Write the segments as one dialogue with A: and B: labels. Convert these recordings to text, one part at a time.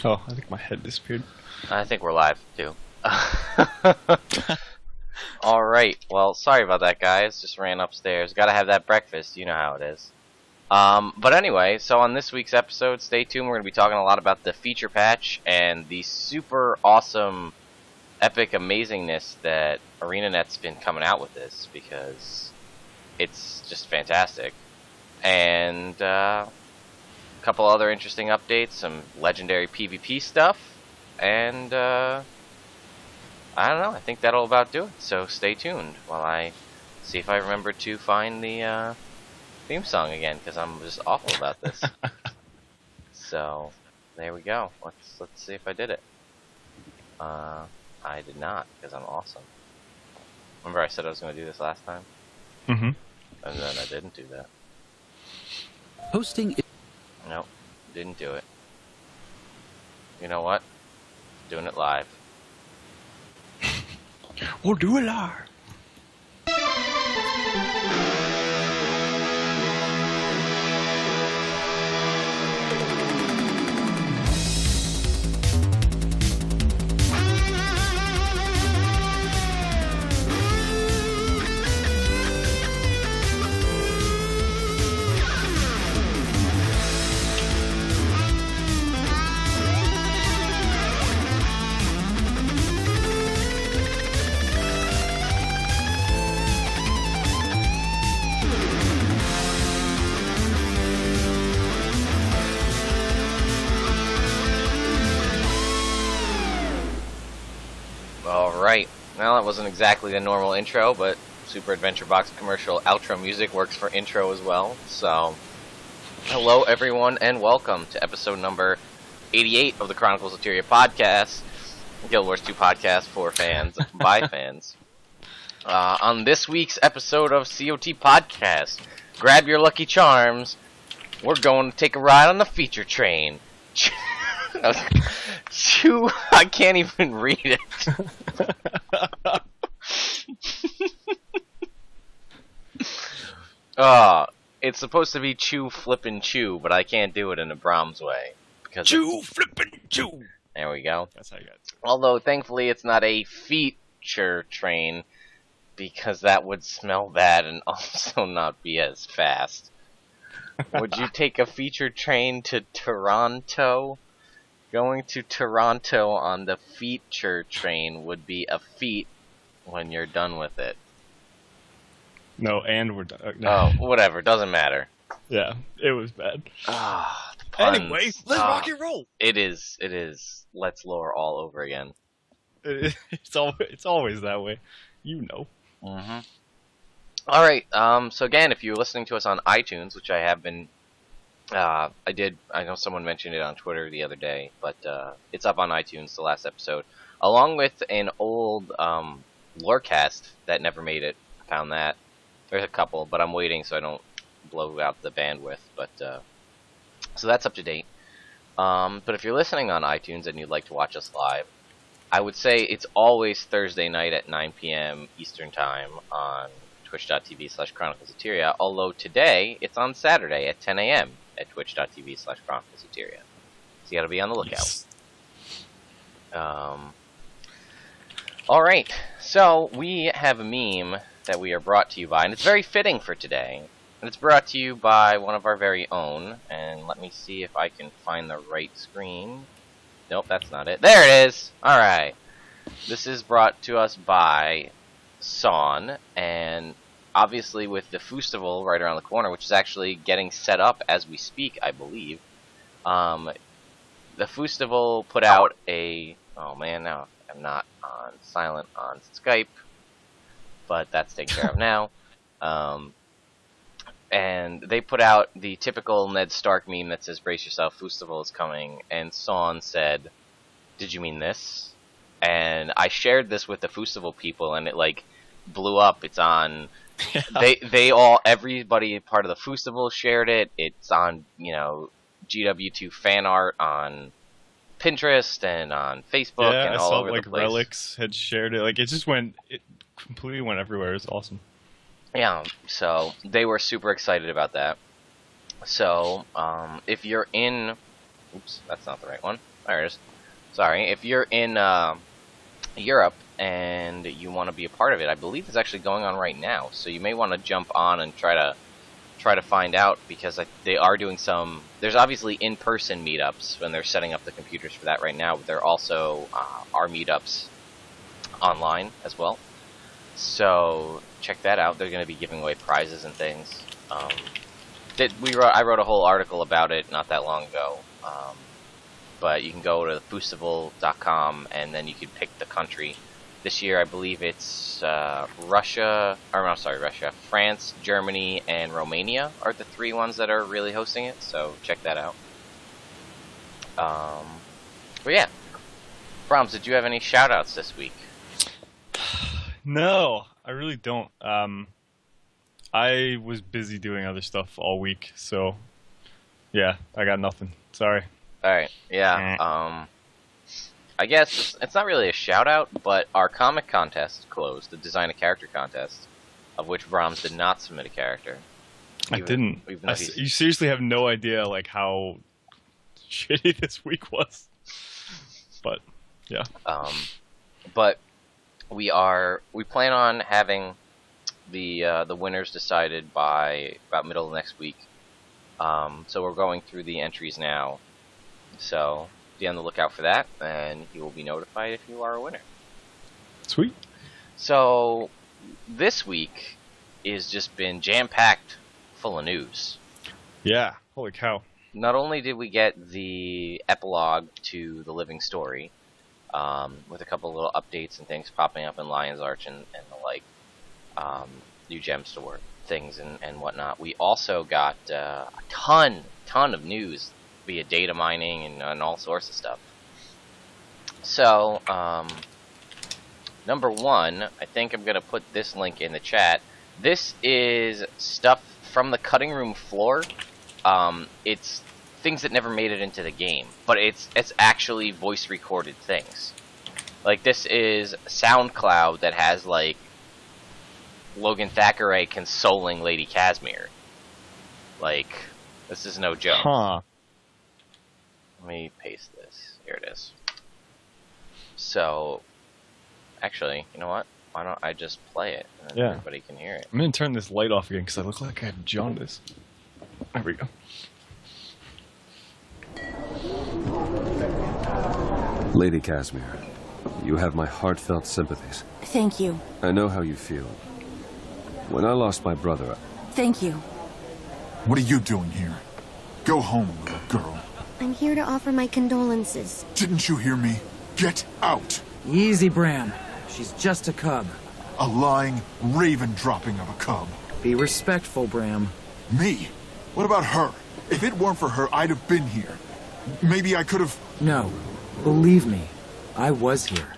A: Oh, I think my head disappeared.
B: I think we're live too. Alright, well, sorry about that, guys. Just ran upstairs. Gotta have that breakfast, you know how it is. But anyway, so on this week's episode, stay tuned. We're gonna be talking a lot about the feature patch and the super awesome, epic amazingness that ArenaNet's been coming out with this, because it's just fantastic. And, a couple other interesting updates, some legendary PvP stuff, and, I don't know, I think that'll about do it, so stay tuned while I see if I remember to find the theme song again, because I'm just awful about this. So, there we go. Let's see if I did it. I did not, because I'm awesome. Remember I said I was going to do this last time?
A: Mm-hmm.
B: And then I didn't do that.
C: Hosting.
B: Nope, didn't do it. You know what? Doing it live.
A: We'll do it live.
B: Alright, well, that wasn't exactly the normal intro, but Super Adventure Box commercial outro music works for intro as well. So, hello everyone, and welcome to episode number 88 of the Chronicles of Tyria podcast, Guild Wars 2 podcast for fans, by fans. On this week's episode of CoT podcast, grab your lucky charms, we're going to take a ride on the feature train. Chew, I can't even read it. It's supposed to be chew, flip, and chew, but I can't do it in a Bromms way. Because
A: Chew, flip, and chew.
B: there we go.
A: That's how you got it.
B: Although, thankfully, it's not a feature train, because that would smell bad and also not be as fast. Would you take a feature train to Toronto? Going to Toronto on the feature train would be a feat when you're done with it.
A: No, and we're done.
B: Oh, whatever, doesn't matter.
A: Yeah, it was bad.
B: Ah, the puns.
A: Anyway, let's rock and roll.
B: It is. Let's lore all over again.
A: It's always that way. You know.
B: Mm-hmm. Alright, so again, if you're listening to us on iTunes, which I have been, I know someone mentioned it on Twitter the other day, but it's up on iTunes, the last episode, along with an old Lorecast that never made it. I found that. There's a couple, but I'm waiting so I don't blow out the bandwidth, but, so that's up to date. But if you're listening on iTunes and you'd like to watch us live, I would say it's always Thursday night at 9 p.m. Eastern Time on twitch.tv/chroniclesoftyria, although today it's on Saturday at 10 a.m. at twitch.tv/chroniclesoftyria. So you gotta be on the lookout.
A: Yes.
B: Alright, so we have a meme that we are brought to you by, and it's very fitting for today. And it's brought to you by one of our very own, and let me see if I can find the right screen. Nope, that's not it. There it is! Alright. This is brought to us by Son, and obviously with the Festival right around the corner, which is actually getting set up as we speak, I believe. The Festival put out a... Oh man, now I'm not on silent on Skype, but that's taken care of now. And they put out the typical Ned Stark meme that says, "Brace yourself, Festival is coming," and Son said, "Did you mean this?" And I shared this with the Festival people, and it like blew up. It's on. Everybody part of the Festival shared it. It's on, you know, GW2 fan art on Pinterest and on Facebook
A: Yeah,
B: and
A: I
B: all
A: saw
B: over
A: like
B: the place.
A: Relics had shared it. Like it just went. It completely went everywhere. It was awesome.
B: Yeah, so they were super excited about that. So, if you're in Oops, that's not the right one. There it is. Sorry. If you're in Europe and you want to be a part of it, I believe it's actually going on right now. So you may want to jump on and try to find out, because they are doing some. There's obviously in-person meetups when they're setting up the computers for that right now, but there also are meetups online as well. So check that out. They're going to be giving away prizes and things. I wrote a whole article about it not that long ago. But you can go to boostival.com and then you can pick the country. This year, I believe it's Russia, France, Germany, and Romania are the 3 ones that are really hosting it. So check that out. But yeah, Bromms, did you have any shout-outs this week?
A: No, I really don't. I was busy doing other stuff all week, so yeah, I got nothing. Sorry.
B: Alright, yeah, I guess it's not really a shout-out, but our comic contest closed, the Design a Character contest, of which Bromms did not submit a character.
A: I didn't. You seriously have no idea, like, how shitty this week was. But, yeah.
B: But we plan on having the winners decided by about middle of next week. So we're going through the entries now. So be on the lookout for that, and you will be notified if you are a winner.
A: Sweet.
B: So this week is just been jam-packed full of news.
A: Yeah, holy cow.
B: Not only did we get the epilogue to the living story, with a couple little updates and things popping up in Lion's Arch and the like, new gem store things and whatnot. We also got a ton of news via data mining and all sorts of stuff. So, number one, I think I'm going to put this link in the chat. This is stuff from the cutting room floor. It's things that never made it into the game, but it's actually voice recorded things. Like, this is SoundCloud that has, like, Logan Thackeray consoling Lady Casimir. Like, this is no joke.
A: Huh.
B: Let me paste this. Here it is. So, actually, you know what? Why don't I just play it, and then everybody can hear it.
A: I'm going to turn this light off again, because I look like I have jaundice. There we go.
C: Lady Casimir, you have my heartfelt sympathies.
D: Thank you.
C: I know how you feel. When I lost my brother...
D: Thank you.
E: What are you doing here? Go home, little girl.
F: I'm here to offer my condolences.
E: Didn't you hear me? Get out!
G: Easy, Bram. She's just a cub.
E: A lying, raven-dropping of a cub.
G: Be respectful, Bram.
E: Me? What about her? If it weren't for her, I'd have been here. Maybe I could have...
G: No. Believe me, I was here.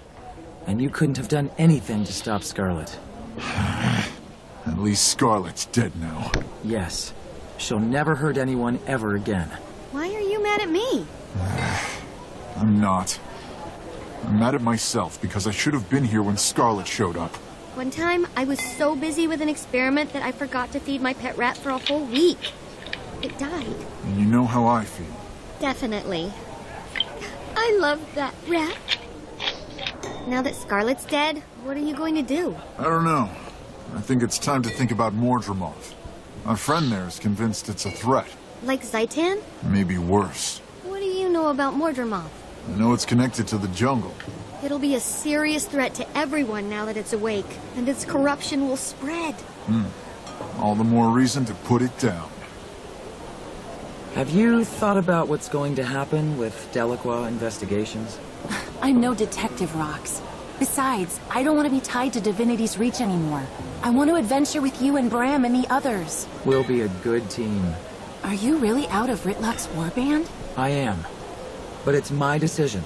G: And you couldn't have done anything to stop Scarlet.
E: At least Scarlet's dead now.
G: Yes. She'll never hurt anyone ever again.
F: Why are you mad at me?
E: I'm not. I'm mad at myself because I should have been here when Scarlet showed up.
F: One time, I was so busy with an experiment that I forgot to feed my pet rat for a whole week. It died.
E: And you know how I feel.
F: Definitely. I love that rat. Now that Scarlet's dead, what are you going to do?
E: I don't know. I think it's time to think about Mordremov. Our friend there is convinced it's a threat.
F: Like Zaitan?
E: Maybe worse.
F: What do you know about Mordremov?
E: I know it's connected to the jungle.
F: It'll be a serious threat to everyone now that it's awake, and its corruption will spread.
E: All the more reason to put it down.
G: Have you thought about what's going to happen with Delacroix investigations?
D: I'm no detective, Rox. Besides, I don't want to be tied to Divinity's Reach anymore. I want to adventure with you and Bram and the others.
G: We'll be a good team.
D: Are you really out of Ritlock's warband?
G: I am. But it's my decision.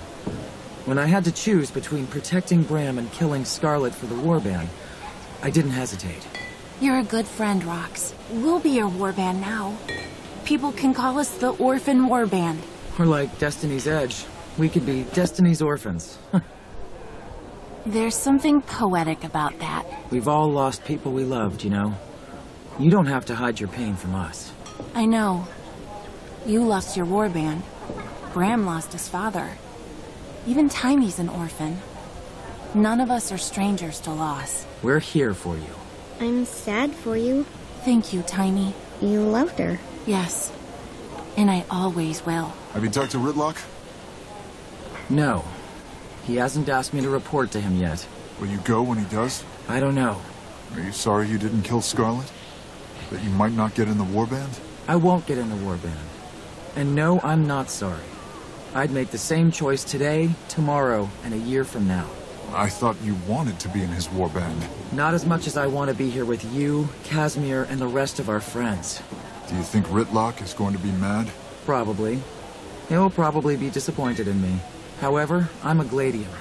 G: When I had to choose between protecting Bram and killing Scarlet for the warband, I didn't hesitate.
D: You're a good friend, Rox. We'll be your warband now. People can call us the Orphan Warband.
G: We're like Destiny's Edge. We could be Destiny's orphans.
D: There's something poetic about that.
G: We've all lost people we loved, you know. You don't have to hide your pain from us.
D: I know. You lost your warband. Bram lost his father. Even Timey's an orphan. None of us are strangers to loss.
G: We're here for you.
F: I'm sad for you.
D: Thank you, Timey.
F: You loved her.
D: Yes. And I always will.
E: Have you talked to Ritlock?
G: No. He hasn't asked me to report to him yet.
E: Will you go when he does?
G: I don't know.
E: Are you sorry you didn't kill Scarlet? That you might not get in the warband?
G: I won't get in the warband. And no, I'm not sorry. I'd make the same choice today, tomorrow, and a year from now.
E: I thought you wanted to be in his warband.
G: Not as much as I want to be here with you, Casimir, and the rest of our friends.
E: Do you think Ritlock is going to be mad?
G: Probably. He'll probably be disappointed in me. However, I'm a Gladium.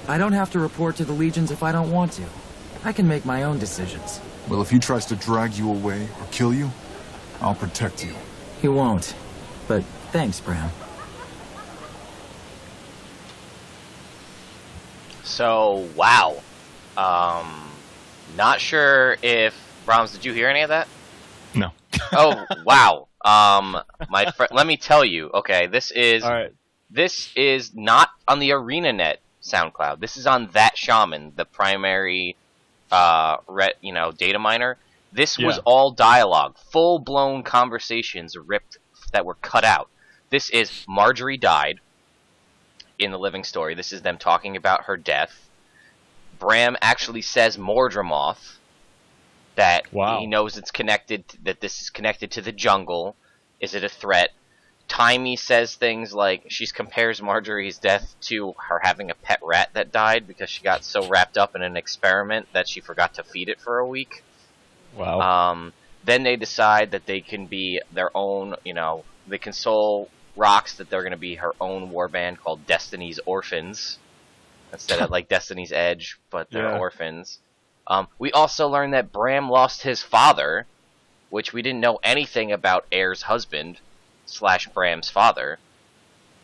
G: I don't have to report to the Legions if I don't want to. I can make my own decisions.
E: Well, if he tries to drag you away or kill you, I'll protect you.
G: He won't. But thanks, Bram.
B: So, wow. Not sure if... Bromms, did you hear any of that?
A: No.
B: Oh, wow. Let me tell you. Okay, this is...
A: Alright.
B: This is not on the ArenaNet SoundCloud. This is on That Shaman, the primary, Dataminer. This was all dialogue. Full-blown conversations ripped that were cut out. This is Marjorie died in the living story. This is them talking about her death. Bram actually says Mordremoth, that he knows it's connected, that this is connected to the jungle. Is it a threat? Timey says things like she compares Marjorie's death to her having a pet rat that died because she got so wrapped up in an experiment that she forgot to feed it for a week.
A: Wow.
B: Then they decide that they can be their own, they console Rocks that they're going to be her own warband called Destiny's Orphans. Instead of like Destiny's Edge, but they're orphans. We also learned that Bram lost his father, which we didn't know anything about Air's husband / Bram's father.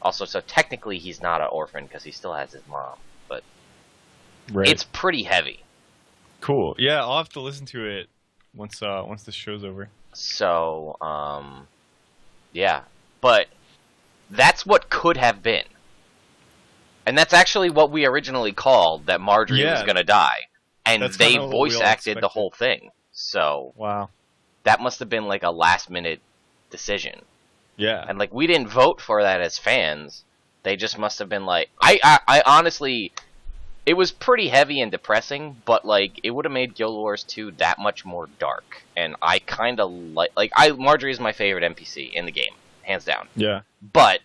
B: Also, so technically he's not an orphan because he still has his mom, but it's pretty heavy.
A: Cool. Yeah, I'll have to listen to it once the show's over.
B: So, yeah, but that's what could have been. And that's actually what we originally called that Marjorie was going to die. And they voice acted the whole thing. So,
A: wow,
B: that must have been like a last minute decision.
A: Yeah.
B: And like we didn't vote for that as fans. They just must have been like I honestly, it was pretty heavy and depressing, but like it would have made Guild Wars 2 that much more dark. And I kind of Marjorie is my favorite NPC in the game, hands down.
A: Yeah.
B: But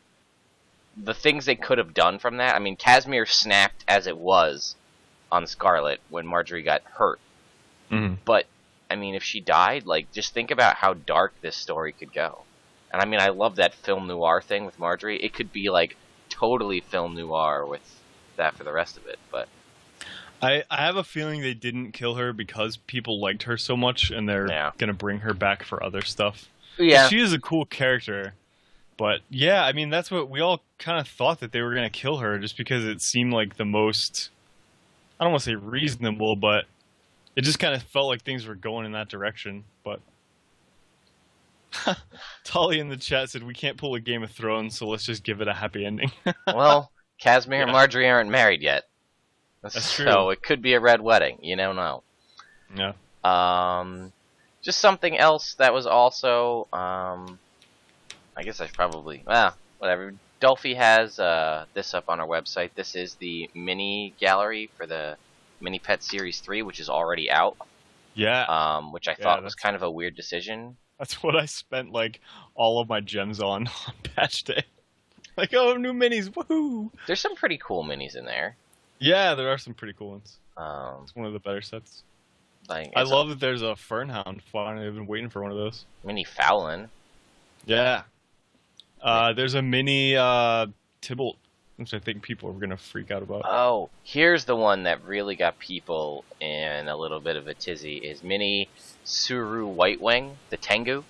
B: the things they could have done from that, I mean, Casimir snapped as it was on Scarlet when Marjorie got hurt.
A: Mm-hmm.
B: But I mean, if she died, like just think about how dark this story could go. And I mean, I love that film noir thing with Marjorie. It could be like totally film noir with that for the rest of it. But
A: I have a feeling they didn't kill her because people liked her so much, and they're gonna bring her back for other stuff.
B: Yeah,
A: she is a cool character. But yeah, I mean, that's what we all kind of thought, that they were gonna kill her, just because it seemed like the most, I don't want to say reasonable, but it just kind of felt like things were going in that direction. But Tolly in the chat said we can't pull a Game of Thrones, so let's just give it a happy ending.
B: Well, Casimir and Marjorie aren't married yet.
A: That's true.
B: So it could be a red wedding. You don't know.
A: Yeah.
B: Just something else that was also, I guess I should probably, whatever. Dolphy has this up on our website. This is the mini gallery for the Mini Pet Series 3, which is already out.
A: Yeah.
B: Which I thought was kind of a weird decision.
A: That's what I spent like all of my gems on patch day. Like, oh, new minis, woohoo!
B: There's some pretty cool minis in there.
A: Yeah, there are some pretty cool ones. It's one of the better sets. I love that there's a Fernhound. Finally, I've been waiting for one of those.
B: Mini Fowlin.
A: Yeah. There's a mini Tybalt, which I think people are gonna freak out about.
B: Oh, here's the one that really got people in a little bit of a tizzy. Is Mini Suru White Wing, the Tengu.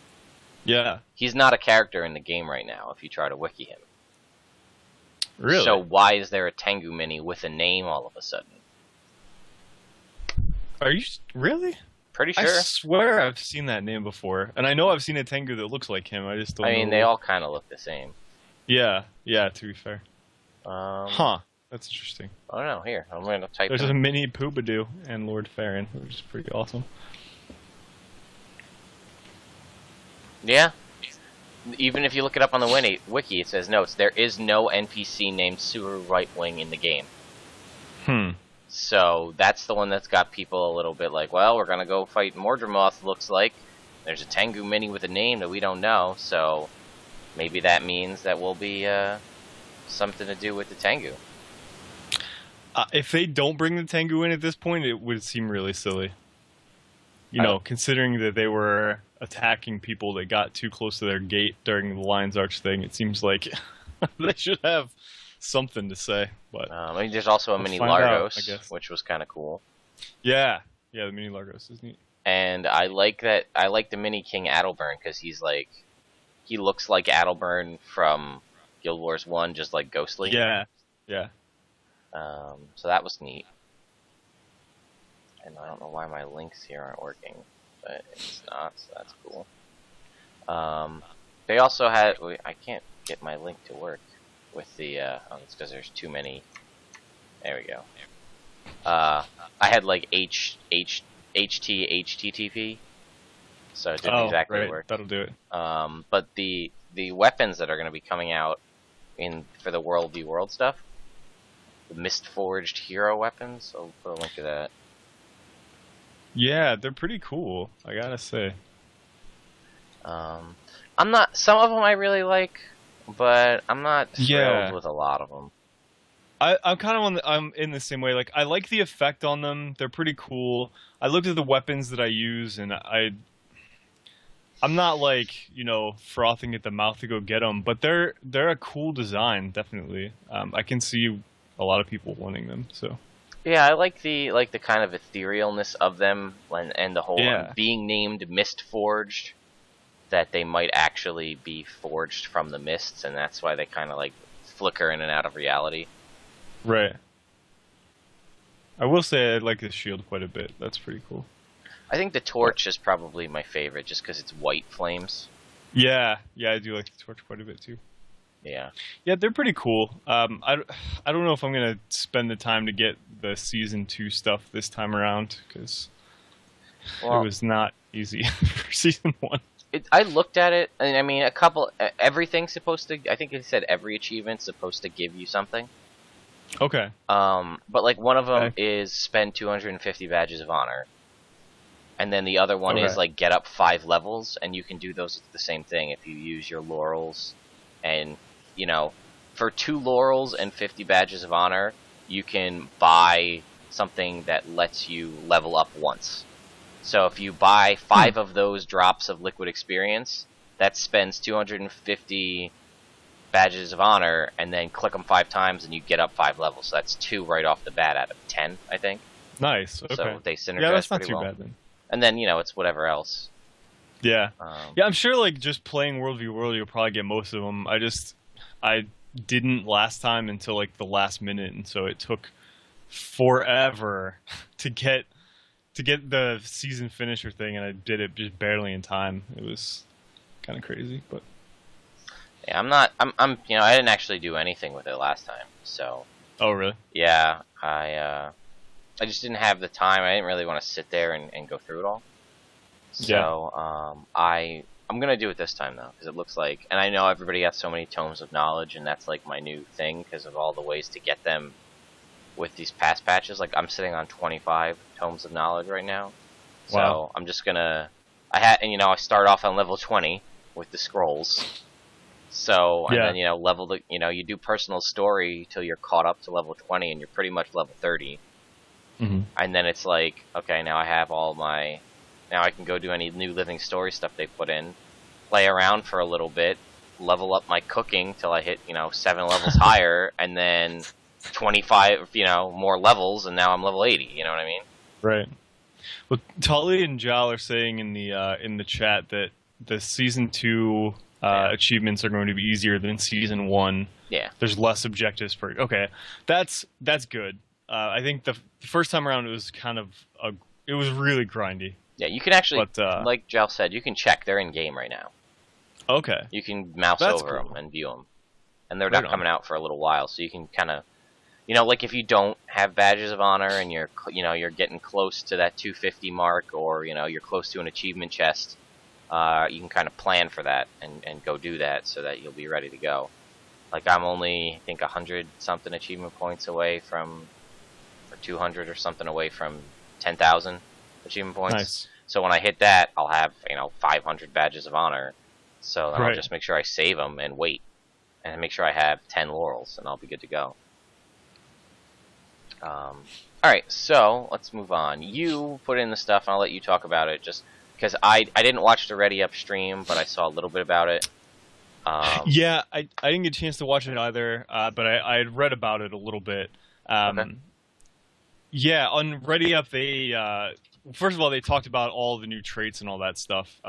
A: Yeah.
B: He's not a character in the game right now if you try to wiki him.
A: Really?
B: So why is there a Tengu mini with a name all of a sudden?
A: Are you really?
B: Pretty sure.
A: I swear I've seen that name before, and I know I've seen a Tengu that looks like him. I just don't.
B: I mean, they all kind of look the same.
A: Yeah, yeah. To be fair,
B: Um,
A: that's interesting.
B: I don't know. Here, I'm gonna type
A: There's
B: in.
A: a mini Poobadoo and Lord Farron, which is pretty awesome.
B: Yeah. Even if you look it up on the wiki, it says notes. There is no NPC named Suru Rightwing in the game.
A: Hmm.
B: So that's the one that's got people a little bit like, well, we're gonna go fight Mordramoth. Looks like there's a Tengu mini with a name that we don't know. So maybe that means that we'll be something to do with the Tengu.
A: If they don't bring the Tengu in at this point, it would seem really silly. You know, considering that they were attacking people that got too close to their gate during the Lion's Arch thing, it seems like they should have something to say. But
B: I mean, there's also a
A: we'll
B: mini
A: find out, I
B: Largos,
A: guess.
B: which was kind of cool.
A: Yeah, the mini Largos is neat.
B: And I like that. I like the mini King Adelburn because he looks like Adelburn from Guild Wars 1, just like ghostly.
A: Yeah.
B: So that was neat. And I don't know why my links here aren't working, but it's not, so that's cool. They also had, I can't get my link to work with the, it's because there's too many. There we go. I had like HTTP, so it didn't exactly work.
A: That'll do it.
B: But the weapons that are going to be coming out for the World v World stuff, the Mist Forged hero weapons, I'll put a link to that.
A: Yeah, they're pretty cool, I gotta say.
B: I'm not. Some of them I really like, but I'm not thrilled with a lot of them.
A: I'm kind of I'm in the same way. Like, I like the effect on them; they're pretty cool. I looked at the weapons that I use, and I'm not like frothing at the mouth to go get them, but they're a cool design, definitely. I can see a lot of people wanting them. So.
B: Yeah, I like the kind of etherealness of them, and the whole being named Mist Forged, that they might actually be forged from the mists, and that's why they kind of like flicker in and out of reality.
A: Right. I will say I like the shield quite a bit. That's pretty cool.
B: I think the torch is probably my favorite, just because it's white flames.
A: Yeah, I do like the torch quite a bit too.
B: Yeah,
A: they're pretty cool. I don't know if I'm gonna spend the time to get the season 2 stuff this time around because it was not easy for season 1.
B: I looked at it, and I mean, everything's supposed to. I think it said every achievement's supposed to give you something.
A: Okay.
B: But like one of them is spend 250 badges of honor, and then the other one is like get up 5 levels, and you can do those the same thing if you use your laurels, and for 2 laurels and 50 badges of honor, you can buy something that lets you level up once. So if you buy 5 of those drops of liquid experience, that spends 250 badges of honor, and then click them 5 times, and you get up 5 levels. So that's 2 right off the bat out of 10, I think.
A: Nice. Okay.
B: So they synergize
A: that's not
B: pretty
A: too
B: well.
A: bad then.
B: And then it's whatever else.
A: Yeah. I'm sure like just playing World v World, you'll probably get most of them. I didn't last time until like the last minute, and so it took forever to get the season finisher thing, and I did it just barely in time. It was kind of crazy, but
B: yeah, I didn't actually do anything with it last time, so.
A: Oh really?
B: Yeah, I just didn't have the time. I didn't really want to sit there and go through it all. So I'm gonna do it this time though, because it looks like, and I know everybody got so many tomes of knowledge, and that's like my new thing because of all the ways to get them with these past patches. Like I'm sitting on 25 tomes of knowledge right now, so I'm just gonna. I start off on level 20 with the scrolls. So and then level you do personal story till you're caught up to level 20, and you're pretty much level 30.
A: Mm-hmm.
B: And then it's like, okay, now I have all my. Now I can go do any new living story stuff they put in, play around for a little bit, level up my cooking till I hit 7 levels higher, and then 25 more levels, and now I'm level 80. You know what I mean?
A: Right. Well, Tully and Jal are saying in the chat that the season 2 achievements are going to be easier than season 1.
B: Yeah.
A: There's less objectives per. Okay, that's good. I think the first time around it was it was really grindy.
B: Yeah, you can actually, like Jal said, you can check. They're in game right now.
A: Okay.
B: You can mouse over them and view them. and they're
A: Right
B: not
A: on.
B: coming out for a little while, so you can kind of, you know, like if you don't have badges of honor and you're, you know, you're getting close to that 250 mark, or you know, you're close to an achievement chest, you can kind of plan for that and go do that so that you'll be ready to go. Like I'm only, I think, 100 something achievement points away from, or 200 or something away from 10,000 achievement points.
A: Nice.
B: So when I hit that, I'll have, you know, 500 badges of honor. So then I'll
A: Right.
B: just make sure I save them and wait, and make sure I have 10 laurels, and I'll be good to go. All right, so let's move on. You put in the stuff, and I'll let you talk about it, just because I didn't watch the Ready Up stream, but I saw a little bit about it.
A: Yeah, I didn't get a chance to watch it either, but I had read about it a little bit.
B: Okay.
A: Yeah, on Ready Up, they first of all they talked about all the new traits and all that stuff,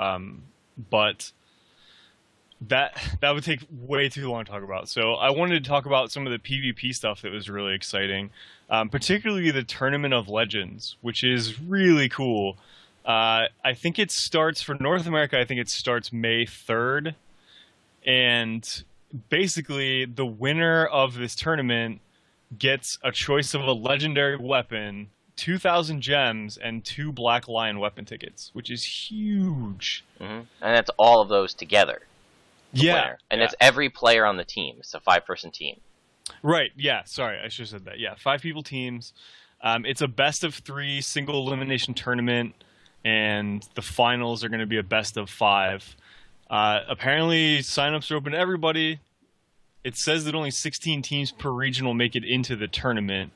A: but that would take way too long to talk about. So I wanted to talk about some of the PvP stuff that was really exciting, particularly the Tournament of Legends, which is really cool. I think it starts for North America. I think it starts May 3rd. And basically, the winner of this tournament gets a choice of a legendary weapon, 2,000 gems, and 2 Black Lion weapon tickets, which is huge.
B: And that's all of those together.
A: Yeah.
B: Winner. And it's every player on the team. It's a 5-person team.
A: Right, yeah, sorry, I should have said that. Yeah, 5-people teams. It's a best-of-3 single elimination tournament, and the finals are going to be a best-of-5. Apparently, signups are open to everybody. It says that only 16 teams per region will make it into the tournament.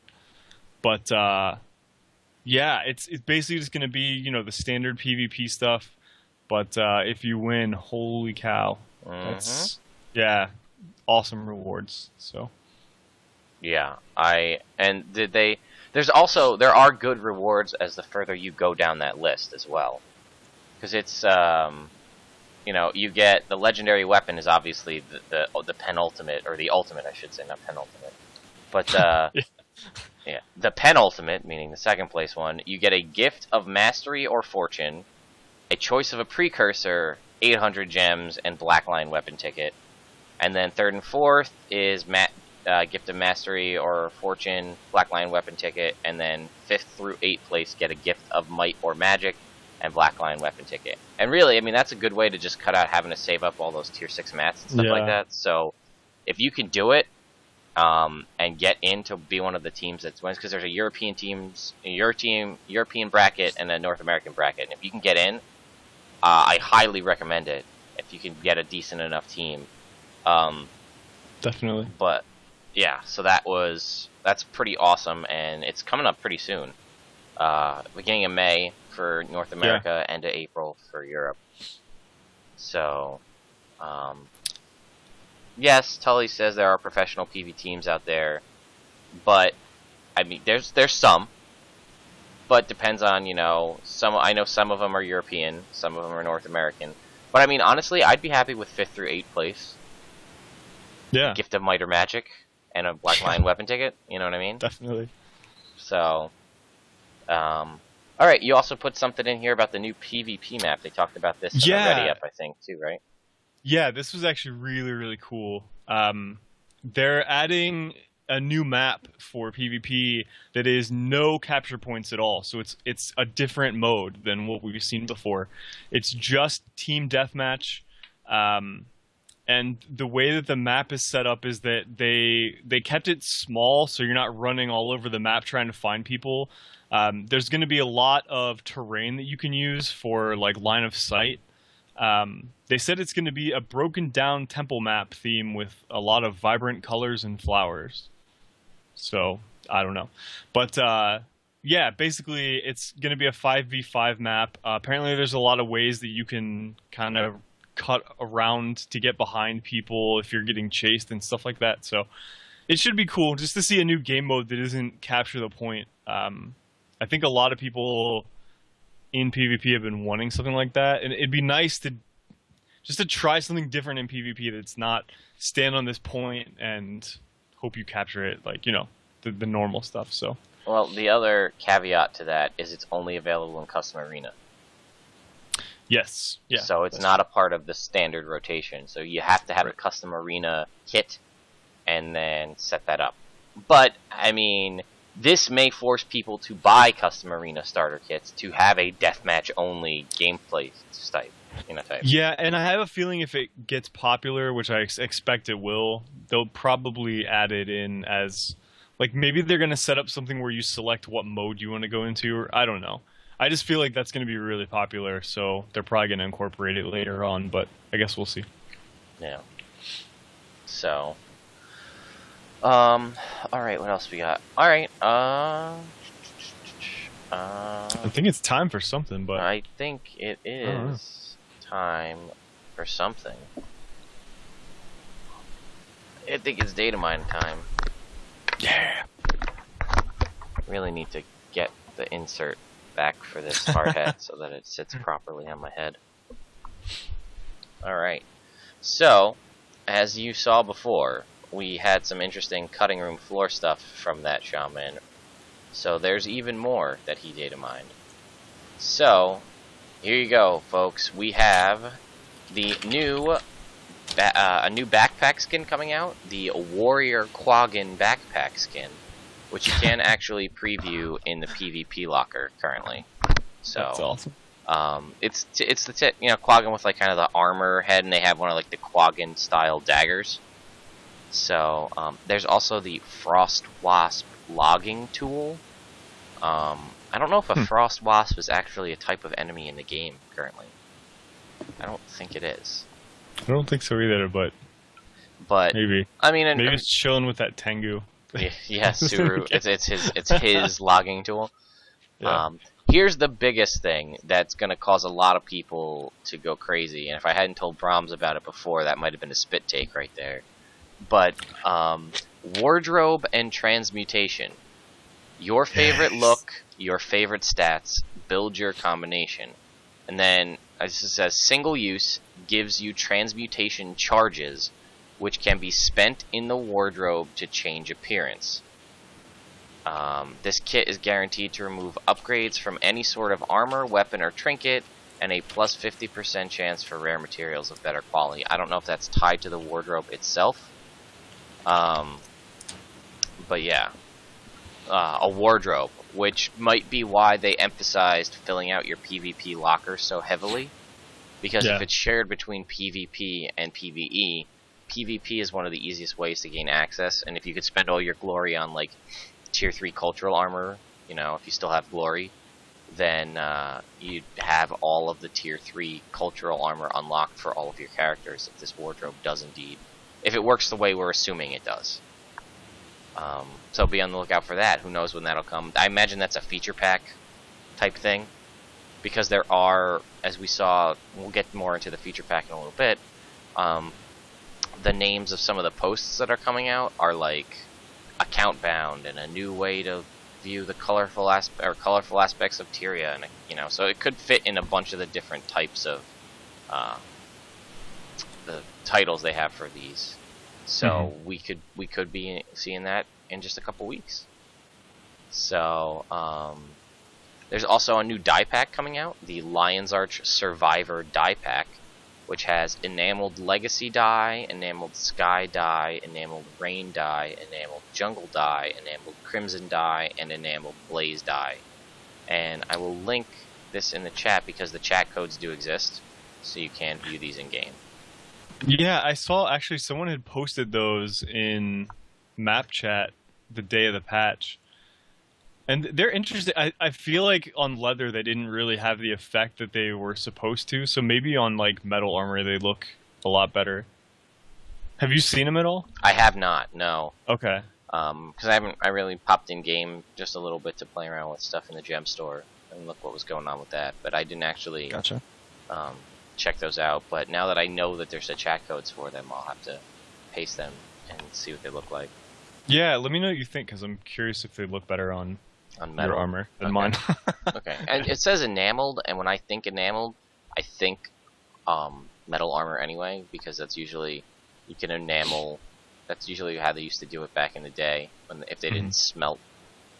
A: But, yeah, it's basically just going to be, you know, the standard PvP stuff. But if you win, holy cow. That's, yeah, awesome rewards. So.
B: Yeah, there are good rewards as the further you go down that list as well. Because it's, you know, you get the legendary weapon is obviously the penultimate, or the ultimate, I should say, not penultimate. But yeah, the penultimate, meaning the second place one, you get a gift of mastery or fortune, a choice of a precursor, 800 gems, and Black Lion weapon ticket. And then third and fourth is gift of mastery or fortune, Black Lion weapon ticket, and then 5th through 8th place get a gift of might or magic and Black Lion weapon ticket. And really, I mean, that's a good way to just cut out having to save up all those tier 6 mats and stuff like that. So if you can do it and get in to be one of the teams that wins, because there's a European bracket and a North American bracket, and if you can get in, I highly recommend it if you can get a decent enough team.
A: Definitely.
B: But yeah, so that's pretty awesome, and it's coming up pretty soon. Beginning of May for North America, end of April for Europe. So, yes, Tully says there are professional PV teams out there, but I mean, there's some, but depends on, you know, I know some of them are European, some of them are North American. But I mean, honestly, I'd be happy with 5th through 8th place.
A: Yeah.
B: Gift of might or magic and a Black Lion weapon ticket. You know what I mean?
A: Definitely.
B: So, all right. You also put something in here about the new PvP map. They talked about this in the Ready Up, I think, too, right?
A: Yeah, this was actually really, really cool. They're adding a new map for PvP that is no capture points at all. So it's a different mode than what we've seen before. It's just team deathmatch. And the way that the map is set up is that they kept it small, so you're not running all over the map trying to find people. There's going to be a lot of terrain that you can use for like line of sight. They said it's going to be a broken down temple map theme with a lot of vibrant colors and flowers. So I don't know, but yeah, basically it's going to be a 5v5 map. Apparently, there's a lot of ways that you can kind of cut around to get behind people if you're getting chased and stuff like that. So it should be cool just to see a new game mode that isn't capture the point. I think a lot of people in PvP have been wanting something like that, and it'd be nice to just to try something different in PvP that's not stand on this point and hope you capture it, like, you know, the normal stuff. So
B: well, the other caveat to that is it's only available in custom arena.
A: Yes. Yeah.
B: So it's not a part of the standard rotation. So you have to have a custom arena kit and then set that up. But, I mean, this may force people to buy custom arena starter kits to have a deathmatch only gameplay type.
A: Yeah, and I have a feeling if it gets popular, which I expect it will, they'll probably add it in as, like, maybe they're going to set up something where you select what mode you want to go into, or I don't know. I just feel like that's going to be really popular, so they're probably going to incorporate it later on, but I guess we'll see.
B: Yeah. So, alright, what else we got? Alright,
A: I think it's time for something, but...
B: I think it is time for something. I think it's Dataminer time.
A: Yeah!
B: Really need to get the insert back for this hard hat so that it sits properly on my head. Alright, so, as you saw before, we had some interesting cutting room floor stuff from that shaman. So there's even more that he data mined. So, here you go, folks. We have the new, a new backpack skin coming out, the Warrior Quaggin backpack skin, which you can actually preview in the PvP locker currently. So
A: that's awesome.
B: It's the Quaggin with like kind of the armor head, and they have one of like the Quaggin style daggers. So there's also the Frost Wasp logging tool. I don't know if a Frost Wasp is actually a type of enemy in the game currently. I don't think it is.
A: I don't think so either, but maybe.
B: I mean,
A: maybe it's chilling with that Tengu.
B: Yeah, Suru. It's his logging tool.
A: Yeah.
B: Here's the biggest thing that's going to cause a lot of people to go crazy, and if I hadn't told Bromms about it before, that might have been a spit take right there. But wardrobe and transmutation. Your favorite look, your favorite stats, build your combination. And then, as it says, single use gives you transmutation charges, which can be spent in the wardrobe to change appearance. This kit is guaranteed to remove upgrades from any sort of armor, weapon, or trinket, and a plus 50% chance for rare materials of better quality. I don't know if that's tied to the wardrobe itself. But yeah. A wardrobe, which might be why they emphasized filling out your PvP locker so heavily. Because if it's shared between PvP and PvE, PvP is one of the easiest ways to gain access, and if you could spend all your glory on, like, Tier 3 cultural armor, you know, if you still have glory, then you'd have all of the Tier 3 cultural armor unlocked for all of your characters if this wardrobe does indeed. If it works the way we're assuming it does. So be on the lookout for that. Who knows when that'll come. I imagine that's a feature pack type thing. Because there are, as we saw, we'll get more into the feature pack in a little bit, the names of some of the posts that are coming out are like account bound and a new way to view the colorful aspects of Tyria, and you know, so it could fit in a bunch of the different types of the titles they have for these. So we could be seeing that in just a couple weeks. So there's also a new die pack coming out, the Lion's Arch Survivor die pack, which has enameled Legacy die, enameled Sky die, enameled Rain die, enameled Jungle die, enameled Crimson die, and enameled Blaze die. And I will link this in the chat because the chat codes do exist, so you can view these in game.
A: Yeah, I saw actually someone had posted those in map chat the day of the patch. And they're interesting. I feel like on leather they didn't really have the effect that they were supposed to, so maybe on like metal armor they look a lot better. Have you seen them at all?
B: I have not, no.
A: Okay.
B: Because I really popped in game just a little bit to play around with stuff in the gem store and look what was going on with that, but I didn't actually check those out. But now that I know that there's a chat codes for them, I'll have to paste them and see what they look like.
A: Yeah, let me know what you think, because I'm curious if they look better on metal your armor than mine.
B: Okay, and it says enameled, and when I think enameled, I think metal armor anyway, because that's usually, you can enamel, that's usually how they used to do it back in the day, when if they didn't smelt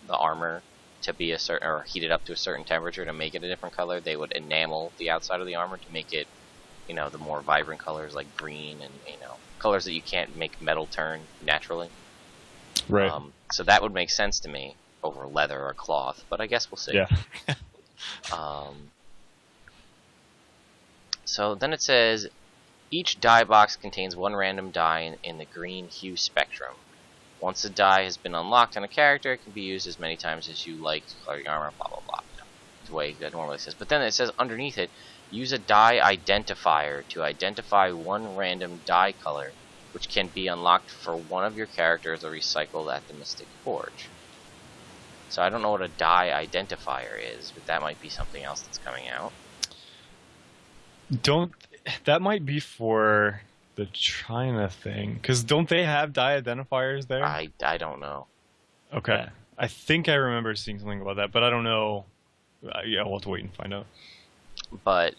B: the armor to be a certain, or heat it up to a certain temperature to make it a different color, they would enamel the outside of the armor to make it, you know, the more vibrant colors like green and, you know, colors that you can't make metal turn naturally.
A: Right.
B: So that would make sense to me over leather or cloth, but I guess we'll see.
A: Yeah.
B: So then it says, each die box contains one random die in the green hue spectrum. Once a die has been unlocked on a character, it can be used as many times as you like to color your armor, blah blah blah. The way that normally says. But then it says underneath it, use a die identifier to identify one random die color, which can be unlocked for one of your characters or recycled at the Mystic Forge. So I don't know what a die identifier is, but that might be something else that's coming out.
A: That might be for the China thing, because don't they have die identifiers there?
B: I don't know.
A: Okay. I think I remember seeing something about that, but I don't know. Yeah, we'll have to wait and find out.
B: But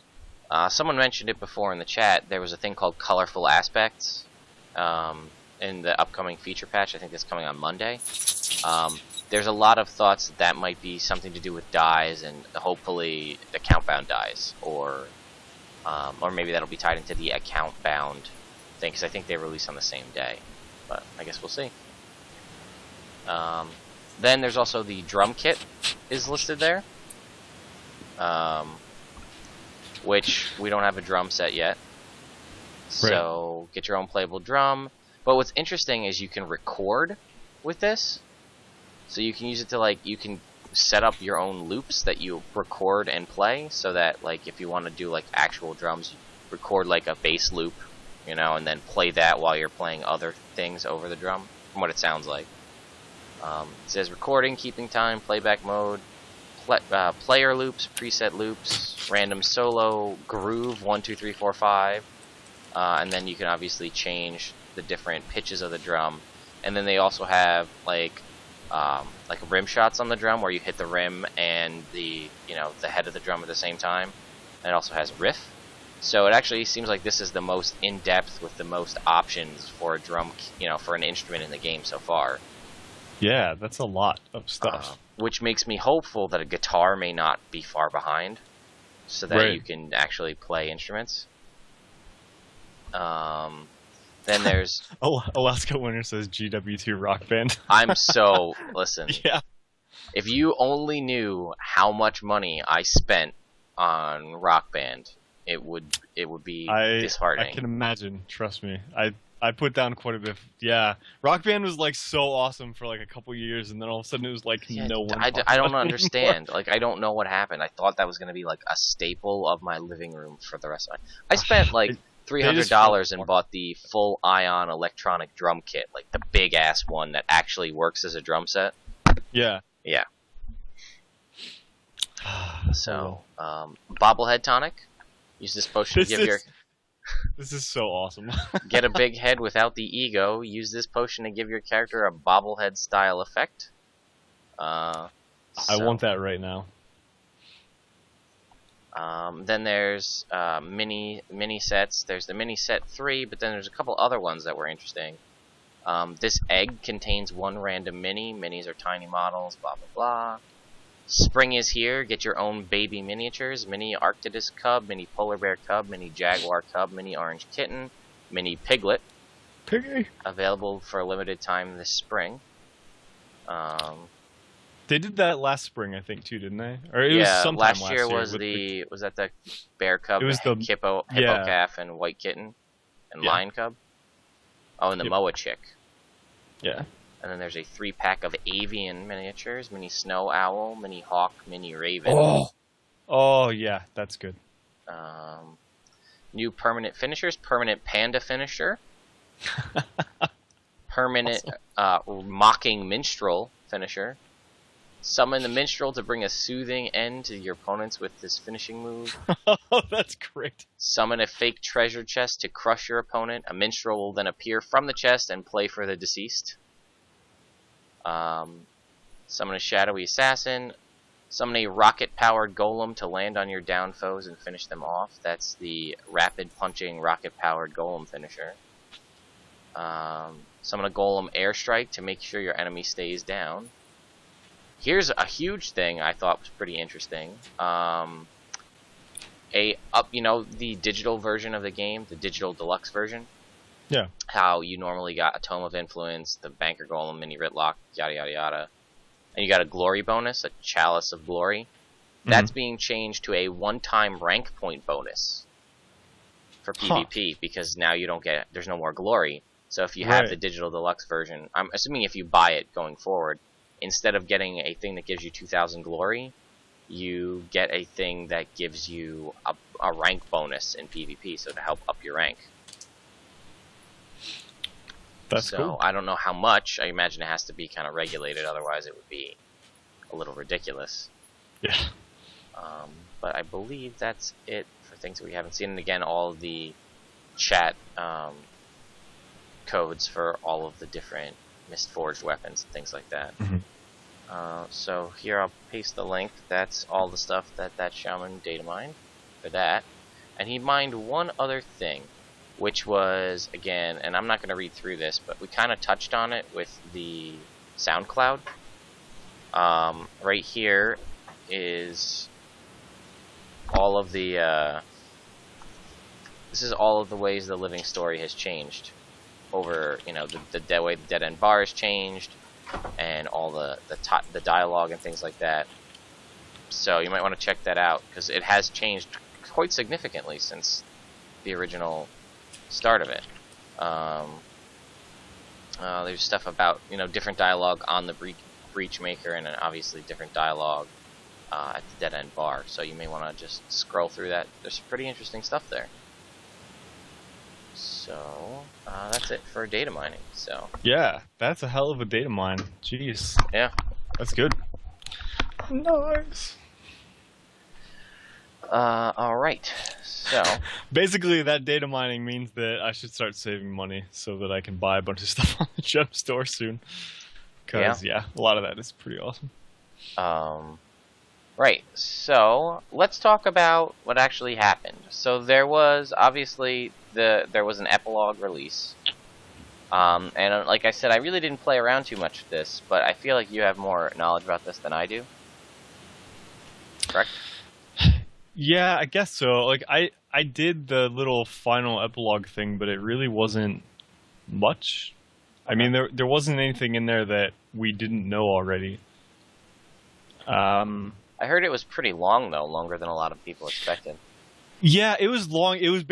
B: someone mentioned it before in the chat. There was a thing called colorful aspects in the upcoming feature patch. I think that's coming on Monday. There's a lot of thoughts that might be something to do with dyes and hopefully the count-bound dyes, or maybe that'll be tied into the account-bound thing, because I think they release on the same day. But I guess we'll see. Then there's also the drum kit is listed there, which we don't have a drum set yet. So get your own playable drum. But what's interesting is you can record with this. So you can use it to, like, you can set up your own loops that you record and play, so that, like, if you want to do, like, actual drums, you record, like, a bass loop, you know, and then play that while you're playing other things over the drum, from what it sounds like. It says recording, keeping time, playback mode, player loops, preset loops, random solo, groove, 1, 2, 3, 4, 5, and then you can obviously change the different pitches of the drum. And then they also have, like rim shots on the drum, where you hit the rim and the head of the drum at the same time. And it also has riff. So it actually seems like this is the most in-depth with the most options for a drum, for an instrument in the game so far.
A: Yeah, that's a lot of stuff.
B: Which makes me hopeful that a guitar may not be far behind, so that you can actually play instruments. Then there's
A: Alaska Winter says GW2 Rock Band.
B: listen.
A: Yeah.
B: If you only knew how much money I spent on Rock Band, it would be disheartening.
A: I can imagine. Trust me. I put down quite a bit. Yeah, Rock Band was like so awesome for like a couple years, and then all of a sudden it was like no one.
B: I don't understand. Like, I don't know what happened. I thought that was going to be like a staple of my living room for the rest of my. I spent like $300 and bought the full Ion electronic drum kit, like the big ass one that actually works as a drum set.
A: Yeah.
B: Yeah. So, bobblehead tonic. Use this potion to give your.
A: This is so awesome.
B: Get a big head without the ego. Use this potion to give your character a bobblehead style effect.
A: I want that right now.
B: Then there's mini sets. There's the mini set 3, but then there's a couple other ones that were interesting. This egg contains one random mini. Minis are tiny models, blah blah blah. Spring is here. Get your own baby miniatures. Mini Arctidus cub, mini polar bear cub, mini jaguar cub, mini orange kitten, mini piglet.
A: Piggy.
B: Available for a limited time this spring.
A: They did that last spring, I think, too, didn't they? Or it was sometime
B: last year was that the bear cub,
A: it was the
B: hippo calf, and white kitten, and lion cub. Oh, and the Moa chick.
A: Yeah.
B: And then there's a 3-pack of avian miniatures: mini snow owl, mini hawk, mini raven.
A: Oh yeah, that's good.
B: New permanent finishers: permanent panda finisher, permanent mocking minstrel finisher. Summon the minstrel to bring a soothing end to your opponents with this finishing move.
A: Oh, that's great.
B: Summon a fake treasure chest to crush your opponent. A minstrel will then appear from the chest and play for the deceased. Summon a shadowy assassin. Summon a rocket-powered golem to land on your down foes and finish them off. That's the rapid-punching rocket-powered golem finisher. Summon a golem airstrike to make sure your enemy stays down. Here's a huge thing I thought was pretty interesting. The digital version of the game, the digital deluxe version,
A: Yeah.
B: How you normally got a Tome of Influence, the Banker Golem, Mini Ritlock, yada yada yada. And you got a Glory bonus, a Chalice of Glory. That's being changed to a one-time rank point bonus for PvP, because now you don't get, there's no more glory. So if you have the digital deluxe version, I'm assuming if you buy it going forward, instead of getting a thing that gives you 2,000 glory, you get a thing that gives you a rank bonus in PvP, so to help up your rank.
A: That's cool.
B: I don't know how much. I imagine it has to be kind of regulated, otherwise it would be a little ridiculous.
A: Yeah.
B: But I believe that's it for things that we haven't seen. And again, all of the chat codes for all of the different Mistforged weapons and things like that. So here I'll paste the link. That's all the stuff that shaman data mined for that. And he mined one other thing, which was, again, and I'm not going to read through this, but we kind of touched on it with the SoundCloud. Right here is all of the this is all of the ways the living story has changed over, you know, the way the dead end bar has changed, and all the dialogue and things like that. So you might want to check that out, because it has changed quite significantly since the original start of it. There's stuff about, you know, different dialogue on the Breach Maker, and obviously different dialogue at the dead end bar. So you may want to just scroll through that. There's some pretty interesting stuff there. So that's it for data mining. So
A: yeah, that's a hell of a data mine. Jeez.
B: Yeah,
A: that's good. Nice.
B: All right. So
A: basically, that data mining means that I should start saving money so that I can buy a bunch of stuff on the gem store soon. Because yeah, a lot of that is pretty awesome.
B: Right. So let's talk about what actually happened. So there was obviously there was an epilogue release. And like I said, I really didn't play around too much with this, but I feel like you have more knowledge about this than I do. Correct?
A: Yeah, I guess so. Like I did the little final epilogue thing, but it really wasn't much. I mean, there wasn't anything in there that we didn't know already.
B: I heard it was pretty long, though, longer than a lot of people expected.
A: Yeah, it was long. It was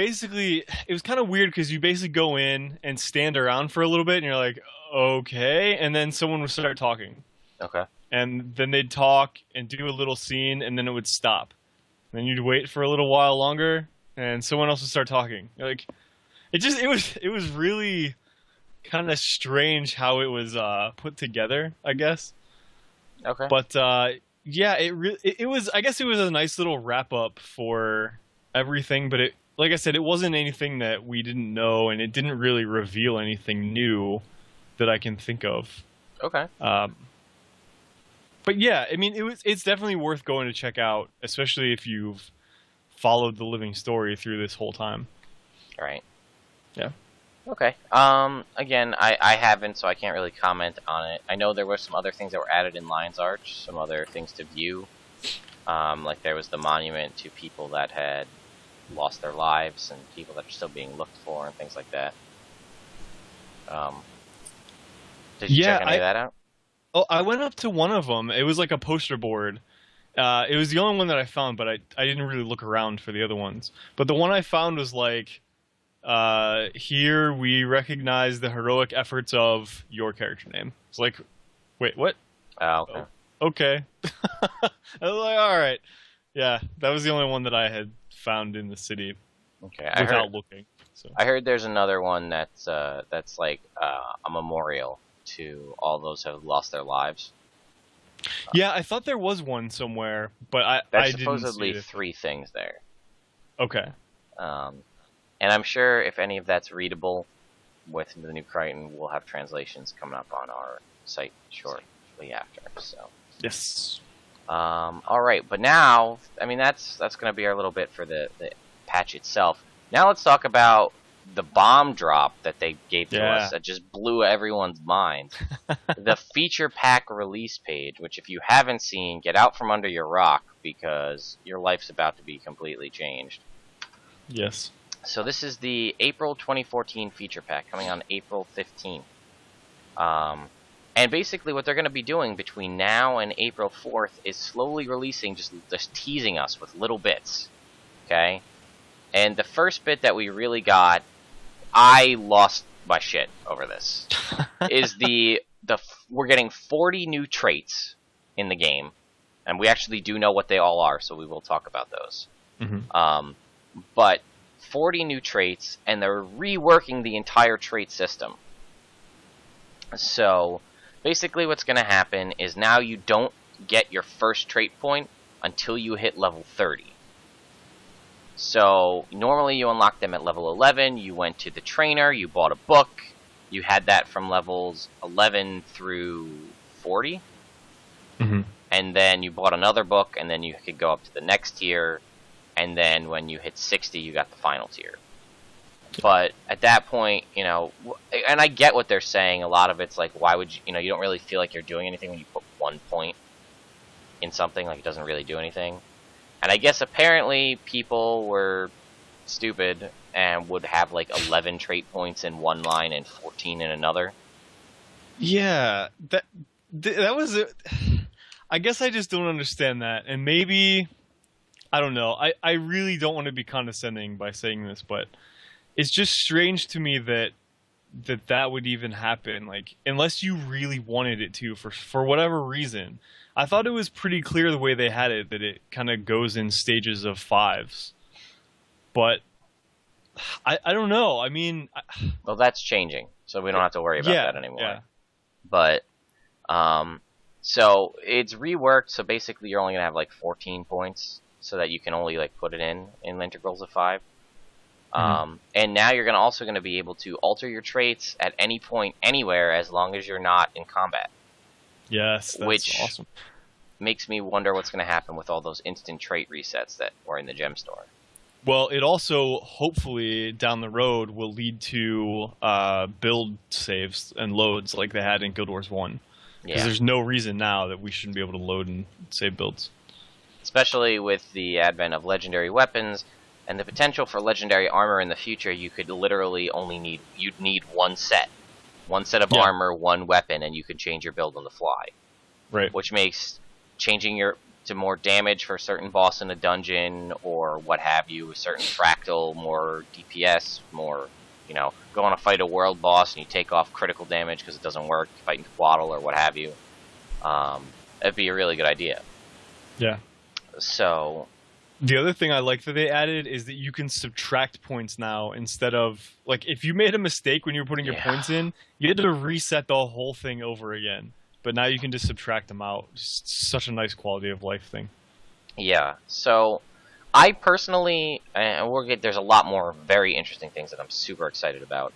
A: kind of weird, because you basically go in and stand around for a little bit, and you're like, okay, and then someone would start talking.
B: Okay.
A: And then they'd talk and do a little scene, and then it would stop. And then you'd wait for a little while longer, and someone else would start talking. Like, it was really kind of strange how it was put together, I guess.
B: Okay.
A: But yeah, it was. I guess it was a nice little wrap up for everything. But like I said, it wasn't anything that we didn't know, and it didn't really reveal anything new that I can think of.
B: Okay.
A: But yeah, I mean, it's definitely worth going to check out, especially if you've followed the living story through this whole time.
B: Right.
A: Yeah.
B: Okay. Again, I haven't, so I can't really comment on it. I know there were some other things that were added in Lion's Arch, some other things to view. Like there was the monument to people that had lost their lives and people that are still being looked for and things like that. Did you check any of that out?
A: Oh, I went up to one of them. It was like a poster board. It was the only one that I found, but I didn't really look around for the other ones. But the one I found was like, here we recognize the heroic efforts of your character name. It's like, wait, what?
B: Oh, okay.
A: Oh, okay. I was like, all right. Yeah, that was the only one that I had found in the city.
B: Okay,
A: without looking. So.
B: I heard there's another one that's like a memorial to all those who have lost their lives.
A: Yeah, I thought there was one somewhere, but I didn't
B: supposedly
A: see it.
B: 3 things there.
A: Okay.
B: And I'm sure if any of that's readable with the new Crichton, we'll have translations coming up on our site shortly after. So.
A: Yes.
B: All right, but now, I mean, that's going to be our little bit for the patch itself. Now let's talk about the bomb drop that they gave to us that just blew everyone's mind. The feature pack release page, which if you haven't seen, get out from under your rock, because your life's about to be completely changed.
A: Yes.
B: So this is the April 2014 feature pack coming on April 15th. And basically what they're going to be doing between now and April 4th is slowly releasing, just teasing us with little bits. Okay? And the first bit that we really got, I lost my shit over this, is we're getting 40 new traits in the game. And we actually do know what they all are, so we will talk about those.
A: Mm-hmm.
B: But 40 new traits, and they're reworking the entire trait system. So, basically what's going to happen is now you don't get your first trait point until you hit level 30. So, normally you unlock them at level 11, you went to the trainer, you bought a book, you had that from levels 11 through 40.
A: Mm-hmm.
B: And then you bought another book, and then you could go up to the next tier, and then when you hit 60, you got the final tier. But at that point, you know, and I get what they're saying, a lot of it's like, why would you know, you don't really feel like you're doing anything when you put 1 point in something, like it doesn't really do anything. And I guess apparently people were stupid and would have like 11 trait points in one line and 14 in another.
A: Yeah, that was it. I guess I just don't understand that, and maybe I don't know. I really don't want to be condescending by saying this, but it's just strange to me that would even happen. Like, unless you really wanted it to, for whatever reason. I thought it was pretty clear the way they had it, that it kind of goes in stages of 5s. But I don't know. I mean,
B: well, that's changing, so we don't have to worry about that anymore.
A: Yeah.
B: But so it's reworked. So basically, you're only gonna have like 14 points, so that you can only like put it in integrals of 5. And now you're also going to be able to alter your traits at any point, anywhere, as long as you're not in combat.
A: Yes, that's
B: which
A: awesome.
B: Makes me wonder what's going to happen with all those instant trait resets that were in the gem store.
A: Well, it also, hopefully, down the road, will lead to build saves and loads like they had in Guild Wars 1. Because there's no reason now that we shouldn't be able to load and save builds. Especially
B: with the advent of legendary weapons and the potential for legendary armor in the future. You could literally you'd need one set of armor, one weapon, and you could change your build on the fly.
A: Right. Which
B: makes changing to more damage for a certain boss in a dungeon or what have you, a certain fractal, more DPS, more, you know, go on to fight a world boss and you take off critical damage because it doesn't work, fighting Twaddle or what have you. That'd be a really good idea.
A: Yeah.
B: So
A: the other thing I like that they added is that you can subtract points now instead of, like, if you made a mistake when you were putting your points in, you had to reset the whole thing over again. But now you can just subtract them out. Just such a nice quality of life thing.
B: Yeah. So I personally, and there's a lot more very interesting things that I'm super excited about,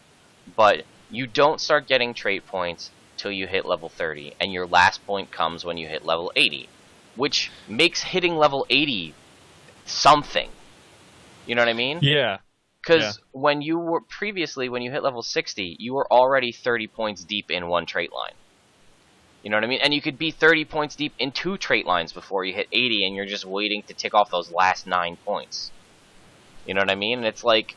B: but you don't start getting trait points till you hit level 30, and your last point comes when you hit level 80, which makes hitting level 80 something. You know what I mean?
A: Yeah.
B: Because when you hit level 60, you were already 30 points deep in one trait line. You know what I mean? And you could be 30 points deep in 2 trait lines before you hit 80, and you're just waiting to tick off those last 9 points. You know what I mean? And it's like,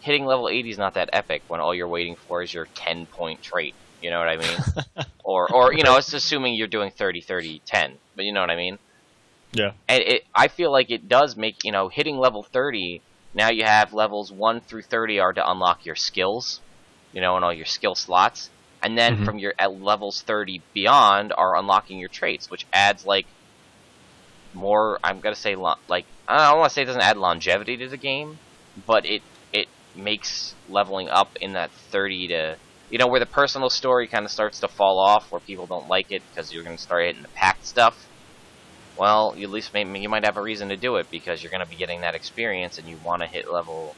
B: hitting level 80 is not that epic when all you're waiting for is your 10-point trait. You know what I mean? or you know, it's assuming you're doing 30, 30, 10. But you know what I mean?
A: Yeah.
B: And I feel like it does make, you know, hitting level 30, now you have levels 1 through 30 are to unlock your skills, you know, and all your skill slots. And then from your levels 30 beyond are unlocking your traits, which adds, like, more, I'm going to say, like, I don't want to say it doesn't add longevity to the game, but it makes leveling up in that 30 to, you know, where the personal story kind of starts to fall off, where people don't like it because you're going to start hitting the packed stuff. Well, at least you might have a reason to do it because you're going to be getting that experience and you want to hit level,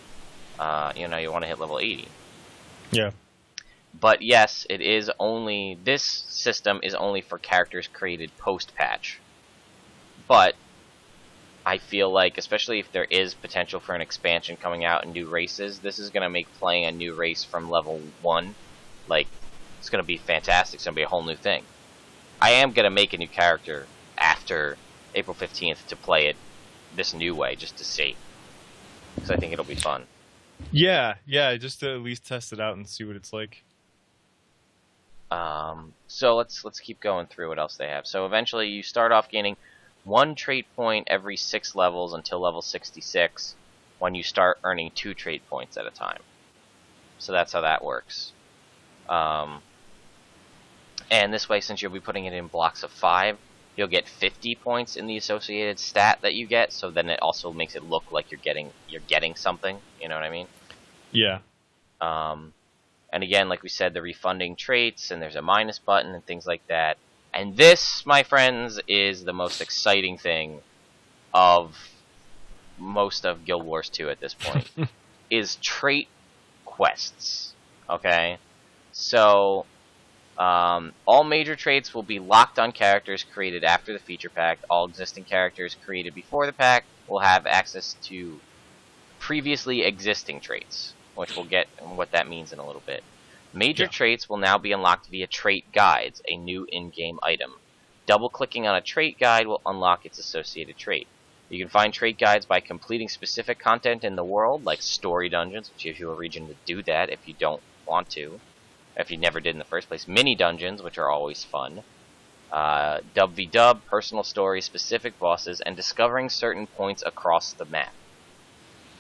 B: you want to hit level 80.
A: Yeah.
B: But yes, this system is only for characters created post-patch. But I feel like, especially if there is potential for an expansion coming out and new races, this is going to make playing a new race from level 1, like, it's going to be fantastic. It's going to be a whole new thing. I am going to make a new character after April 15th to play it this new way, just to see. Because I think it'll be fun.
A: Yeah, just to at least test it out and see what it's like.
B: So let's keep going through what else they have. So eventually you start off gaining 1 trait point every 6 levels until level 66, when you start earning 2 trait points at a time. So that's how that works. And this way, since you'll be putting it in blocks of 5, you'll get 50 points in the associated stat that you get. So then it also makes it look like you're getting something. You know what I mean?
A: Yeah.
B: And again, like we said, the refunding traits, and there's a minus button and things like that. And this, my friends, is the most exciting thing of most of Guild Wars 2 at this point, is trait quests. Okay? So, all major traits will be locked on characters created after the feature pack. All existing characters created before the pack will have access to previously existing traits, which we'll get what that means in a little bit. Major traits will now be unlocked via trait guides, a new in-game item. Double-clicking on a trait guide will unlock its associated trait. You can find trait guides by completing specific content in the world, like story dungeons, which gives you a region to do that if you don't want to, if you never did in the first place. Mini dungeons, which are always fun. Dub v dub, personal stories, specific bosses, and discovering certain points across the map.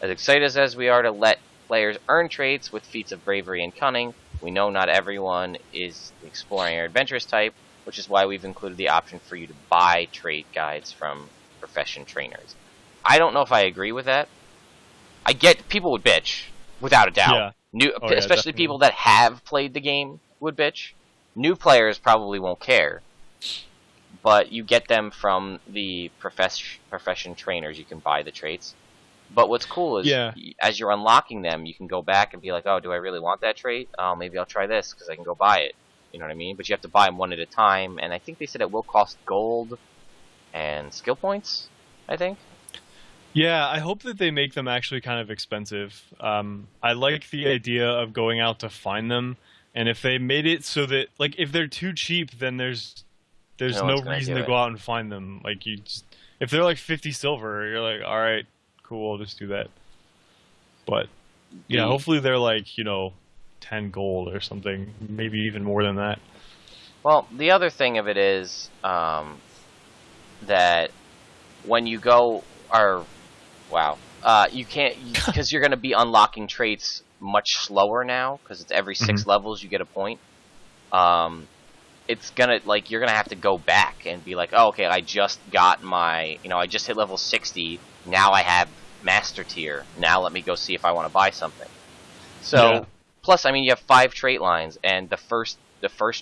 B: As excited as we are to let players earn traits with feats of bravery and cunning, we know not everyone is the exploring or adventurous type, which is why we've included the option for you to buy trait guides from profession trainers. I don't know if I agree with that. I get people would bitch, without a doubt.
A: Yeah.
B: Especially
A: definitely.
B: people that have played the game would bitch. New players probably won't care. But you get them from the profession trainers. You can buy the traits. But what's cool is, as you're unlocking them, you can go back and be like, oh, do I really want that trait? Oh, maybe I'll try this, because I can go buy it. You know what I mean? But you have to buy them one at a time, and I think they said it will cost gold and skill points, I think.
A: Yeah, I hope that they make them actually kind of expensive. I like the idea of going out to find them, and if they made it so that, like, if they're too cheap, then there's no reason to go out and find them. Like, if they're like 50 silver, you're like, all right, cool, I'll just do that. But yeah, hopefully they're like, 10 gold or something, maybe even more than that.
B: Well, the other thing of it is that when you go, you can't, because you're going to be unlocking traits much slower now, because it's every 6 levels you get a point. It's gonna, like, you're gonna have to go back and be like, oh, okay, I just got my, I just hit level 60, now I have master tier, now let me go see if I want to buy something. So, plus, I mean, you have 5 trait lines, and the first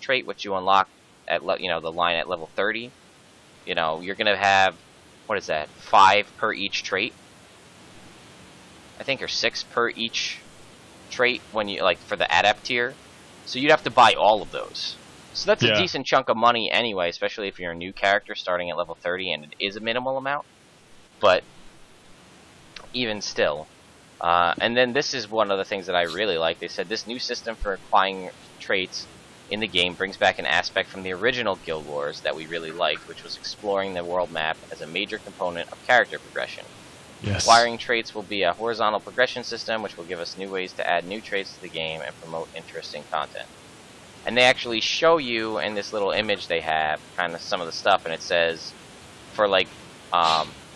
B: trait, which you unlock at, the line at level 30, you're gonna have, what is that, 5 per each trait? I think, or 6 per each trait when you, like, for the adept tier. So you'd have to buy all of those. So that's a decent chunk of money anyway, especially if you're a new character starting at level 30 and it is a minimal amount. But even still. And then this is one of the things that I really like. They said this new system for acquiring traits in the game brings back an aspect from the original Guild Wars that we really liked, which was exploring the world map as a major component of character progression.
A: Yes.
B: Acquiring traits will be a horizontal progression system, which will give us new ways to add new traits to the game and promote interesting content. And they actually show you in this little image they have kind of some of the stuff, and it says, for like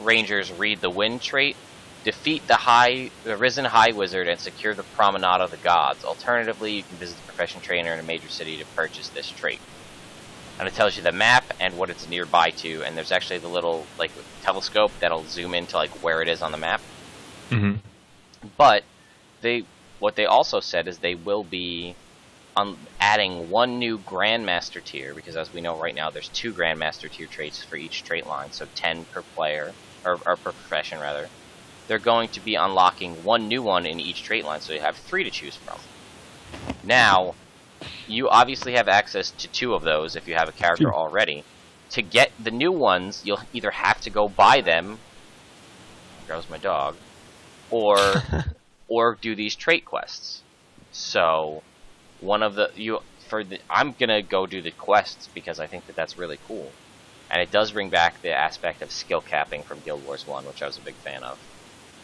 B: Rangers read the wind trait, defeat the risen high wizard and secure the promenade of the gods. Alternatively, you can visit the profession trainer in a major city to purchase this trait. And it tells you the map and what it's nearby to, and there's actually the little like telescope that'll zoom into like where it is on the map. But what they also said is they will be adding 1 new Grandmaster tier, because as we know right now there's 2 Grandmaster tier traits for each trait line, so 10 per player, or per profession rather. They're going to be unlocking 1 new one in each trait line, so you have 3 to choose from. Now, you obviously have access to 2 of those if you have a character already. To get the new ones, you'll either have to go buy them, there goes my dog, or do these trait quests. So I'm gonna go do the quests because I think that's really cool, and it does bring back the aspect of skill capping from Guild Wars 1, which I was a big fan of.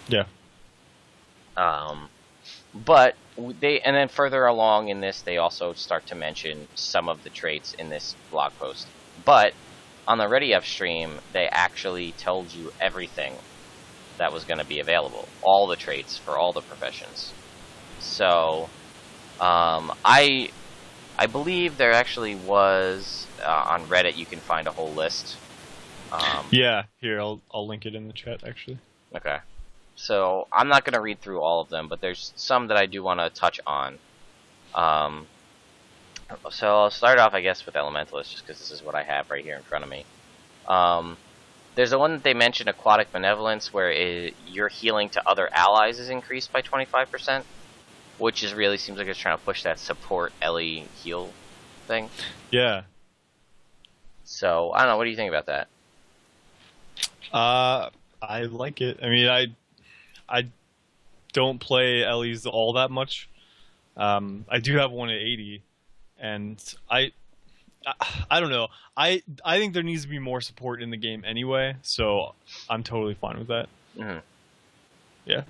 A: Yeah.
B: But and then further along in this, they also start to mention some of the traits in this blog post. But on the Ready Up stream, they actually told you everything that was going to be available, all the traits for all the professions. So, I believe there actually was on Reddit. You can find a whole list.
A: Yeah, here I'll link it in the chat actually.
B: Okay. So I'm not going to read through all of them, but there's some that I do want to touch on. So I'll start off, I guess, with Elementalist, just because this is what I have right here in front of me. There's the one that they mentioned, Aquatic Benevolence, where your healing to other allies is increased by 25%, which is really seems like it's trying to push that support Ellie heal thing.
A: Yeah.
B: So I don't know. What do you think about that?
A: I like it. I mean, I don't play Ellie's all that much. I do have one at 80, and I don't know. I think there needs to be more support in the game anyway, so I'm totally fine with that.
B: Mm-hmm.
A: Yeah.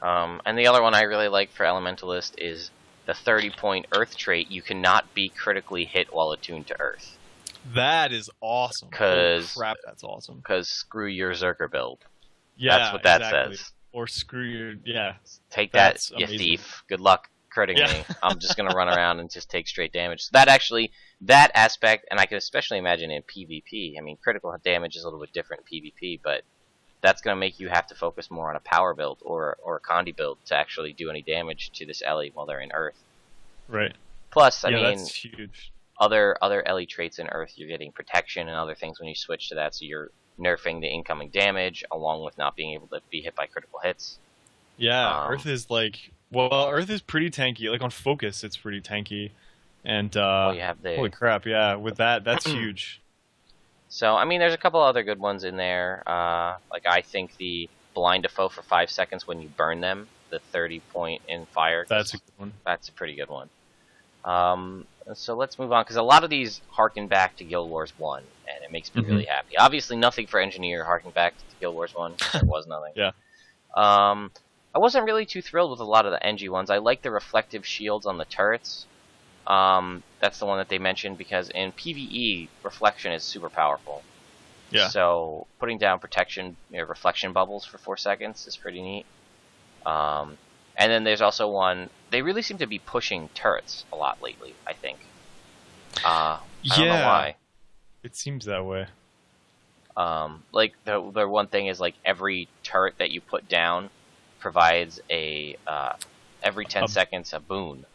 B: And the other one I really like for Elementalist is the 30-point Earth trait. You cannot be critically hit while attuned to Earth.
A: That is awesome. Holy crap, that's awesome.
B: Because screw your Zerker build.
A: Yeah,
B: that's what that
A: exactly.
B: says.
A: Or screw your, yeah.
B: Take that,
A: That's
B: you
A: amazing.
B: thief. Good luck critting me. I'm just going to run around and just take straight damage. So that aspect, and I can especially imagine in PvP. I mean, critical damage is a little bit different in PvP, but that's going to make you have to focus more on a power build or a Condi build to actually do any damage to this Ellie while they're in Earth.
A: Right.
B: Plus, I mean,
A: that's huge.
B: Other Ellie traits in Earth, you're getting protection and other things when you switch to that, so you're nerfing the incoming damage along with not being able to be hit by critical hits.
A: Yeah, Earth is like, well, Earth is pretty tanky. Like on focus, it's pretty tanky. And
B: you have the...
A: holy crap, yeah, with that's huge.
B: So, I mean, there's a couple other good ones in there. Like, I think the blind a foe for 5 seconds when you burn them, the 30-point in fire.
A: That's a good one.
B: That's a pretty good one. So let's move on, because a lot of these harken back to Guild Wars 1, and it makes me really happy. Obviously, nothing for Engineer harking back to Guild Wars 1. There was nothing.
A: Yeah.
B: I wasn't really too thrilled with a lot of the NG ones. I like the reflective shields on the turrets. That's the one that they mentioned, because in PvE, reflection is super powerful.
A: Yeah.
B: So putting down protection, reflection bubbles for 4 seconds is pretty neat. And then there's also one, they really seem to be pushing turrets a lot lately, I think. I don't know why.
A: It seems that way.
B: Like, the one thing is, like, every turret that you put down provides every 10 seconds, a boon.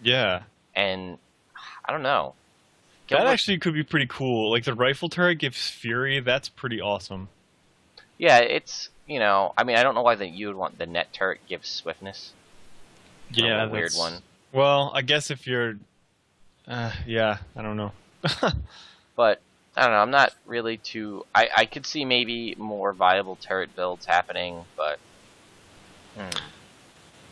A: Yeah.
B: And, I don't know.
A: That actually could be pretty cool. Like, the rifle turret gives fury, that's pretty awesome.
B: Yeah, it's, I mean, I don't know why you would want the net turret gives swiftness.
A: Yeah,
B: a weird one.
A: Well, I guess if you're... yeah, I don't know.
B: But, I don't know, I'm not really too... I could see maybe more viable turret builds happening, but...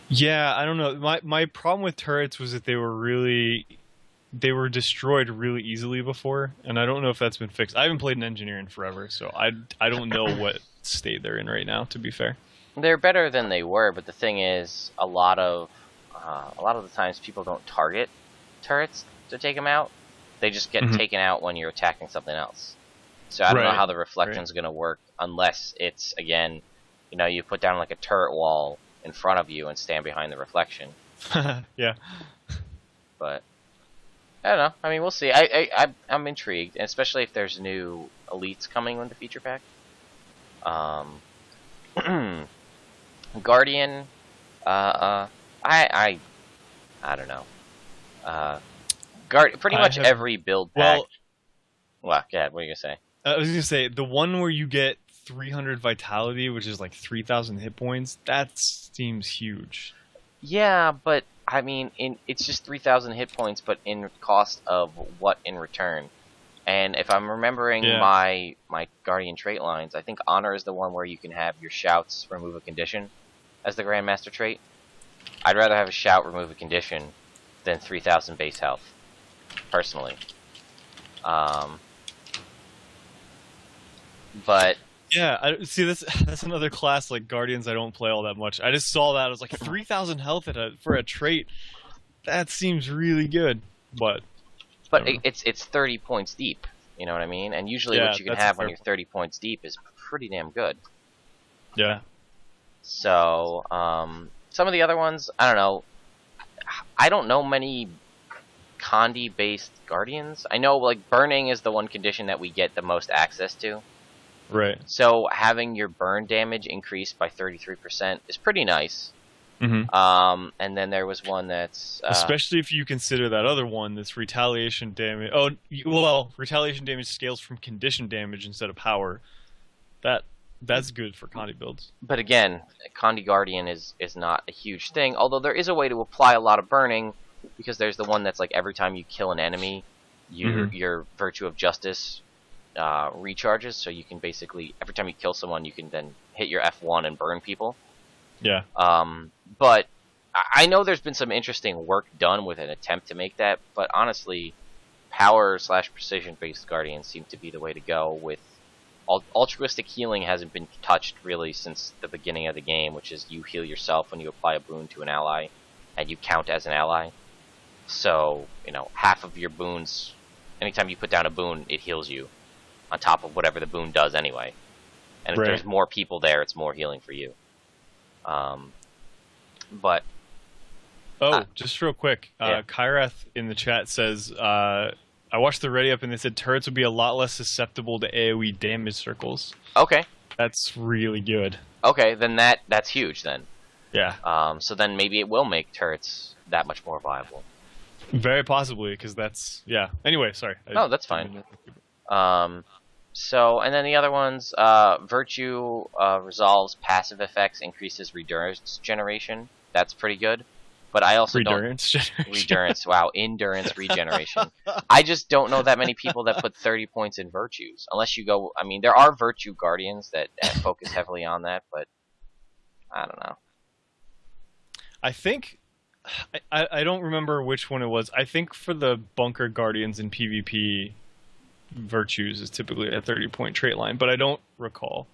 A: Yeah, I don't know. My problem with turrets was that they were destroyed really easily before, and I don't know if that's been fixed. I haven't played an engineer in forever, so I don't know what state they're in right now, to be fair.
B: They're better than they were, but the thing is, a lot of the times people don't target turrets to take them out. They just get taken out when you're attacking something else. So I don't know how the reflection's going to work unless it's, again, you put down like a turret wall in front of you and stand behind the reflection.
A: Yeah.
B: But I don't know. I mean, we'll see. I'm intrigued, and especially if there's new elites coming with the feature pack. Guardian. I don't know. Pretty much every build pack. Well, yeah. What are you gonna say?
A: I was gonna say the one where you get 300 vitality, which is like 3,000 hit points. That seems huge.
B: Yeah, but I mean, it's just 3,000 hit points, but in cost of what in return? And if I'm remembering my Guardian trait lines, I think Honor is the one where you can have your shouts remove a condition as the Grandmaster trait. I'd rather have a shout remove a condition than 3,000 base health, personally. But
A: Yeah, see that's another class like Guardians I don't play all that much. I just saw that I was like 3,000 health for a trait. That seems really good, but I
B: But
A: don't know.
B: it's 30 points deep. You know what I mean? And usually
A: Yeah,
B: what you can
A: that's a
B: have when
A: fair
B: you're
A: point.
B: 30 points deep is pretty damn good.
A: Yeah,
B: So, some of the other ones, I don't know. I don't know many Condi-based Guardians. I know, like, burning is the one condition that we get the most access to.
A: right.
B: So, having your burn damage increased by 33% is pretty nice.
A: Hmm.
B: And then there was one that's...
A: Especially if you consider that other one, that's retaliation damage. Oh, well, retaliation damage scales from condition damage instead of power. That's good for Conti builds.
B: But again, Condi Guardian is not a huge thing, although there is a way to apply a lot of burning, because there's the one that's like every time you kill an enemy, your Virtue of Justice recharges, so you can basically, every time you kill someone, you can then hit your F1 and burn people.
A: Yeah.
B: But I know there's been some interesting work done with an attempt to make that, but honestly, power/precision-based Guardians seem to be the way to go. With altruistic healing hasn't been touched really since the beginning of the game, which is you heal yourself when you apply a boon to an ally, and you count as an ally. So, half of your boons, anytime you put down a boon, it heals you, on top of whatever the boon does anyway. And if
A: Right.
B: there's more people there, it's more healing for you. But
A: Just real quick,
B: yeah.
A: Kyrath in the chat says, I watched the ready up and they said turrets would be a lot less susceptible to AoE damage circles.
B: okay,
A: That's really good.
B: then that's huge then.
A: Yeah,
B: So then maybe it will make turrets that much more viable.
A: very possibly, because that's, yeah. Anyway, sorry.
B: No, that's fine. So, and then the other ones, Virtue resolves passive effects, increases Redurance generation. That's pretty good. But I also
A: Redurance generation.
B: Redurance, wow, endurance regeneration. I just don't know that many people that put 30 points in Virtues. Unless you go, I mean, there are Virtue Guardians that focus heavily on that, but I don't know.
A: I think, I don't remember which one it was. I think for the Bunker Guardians in PvP, Virtues is typically a 30-point trait line, but I don't recall.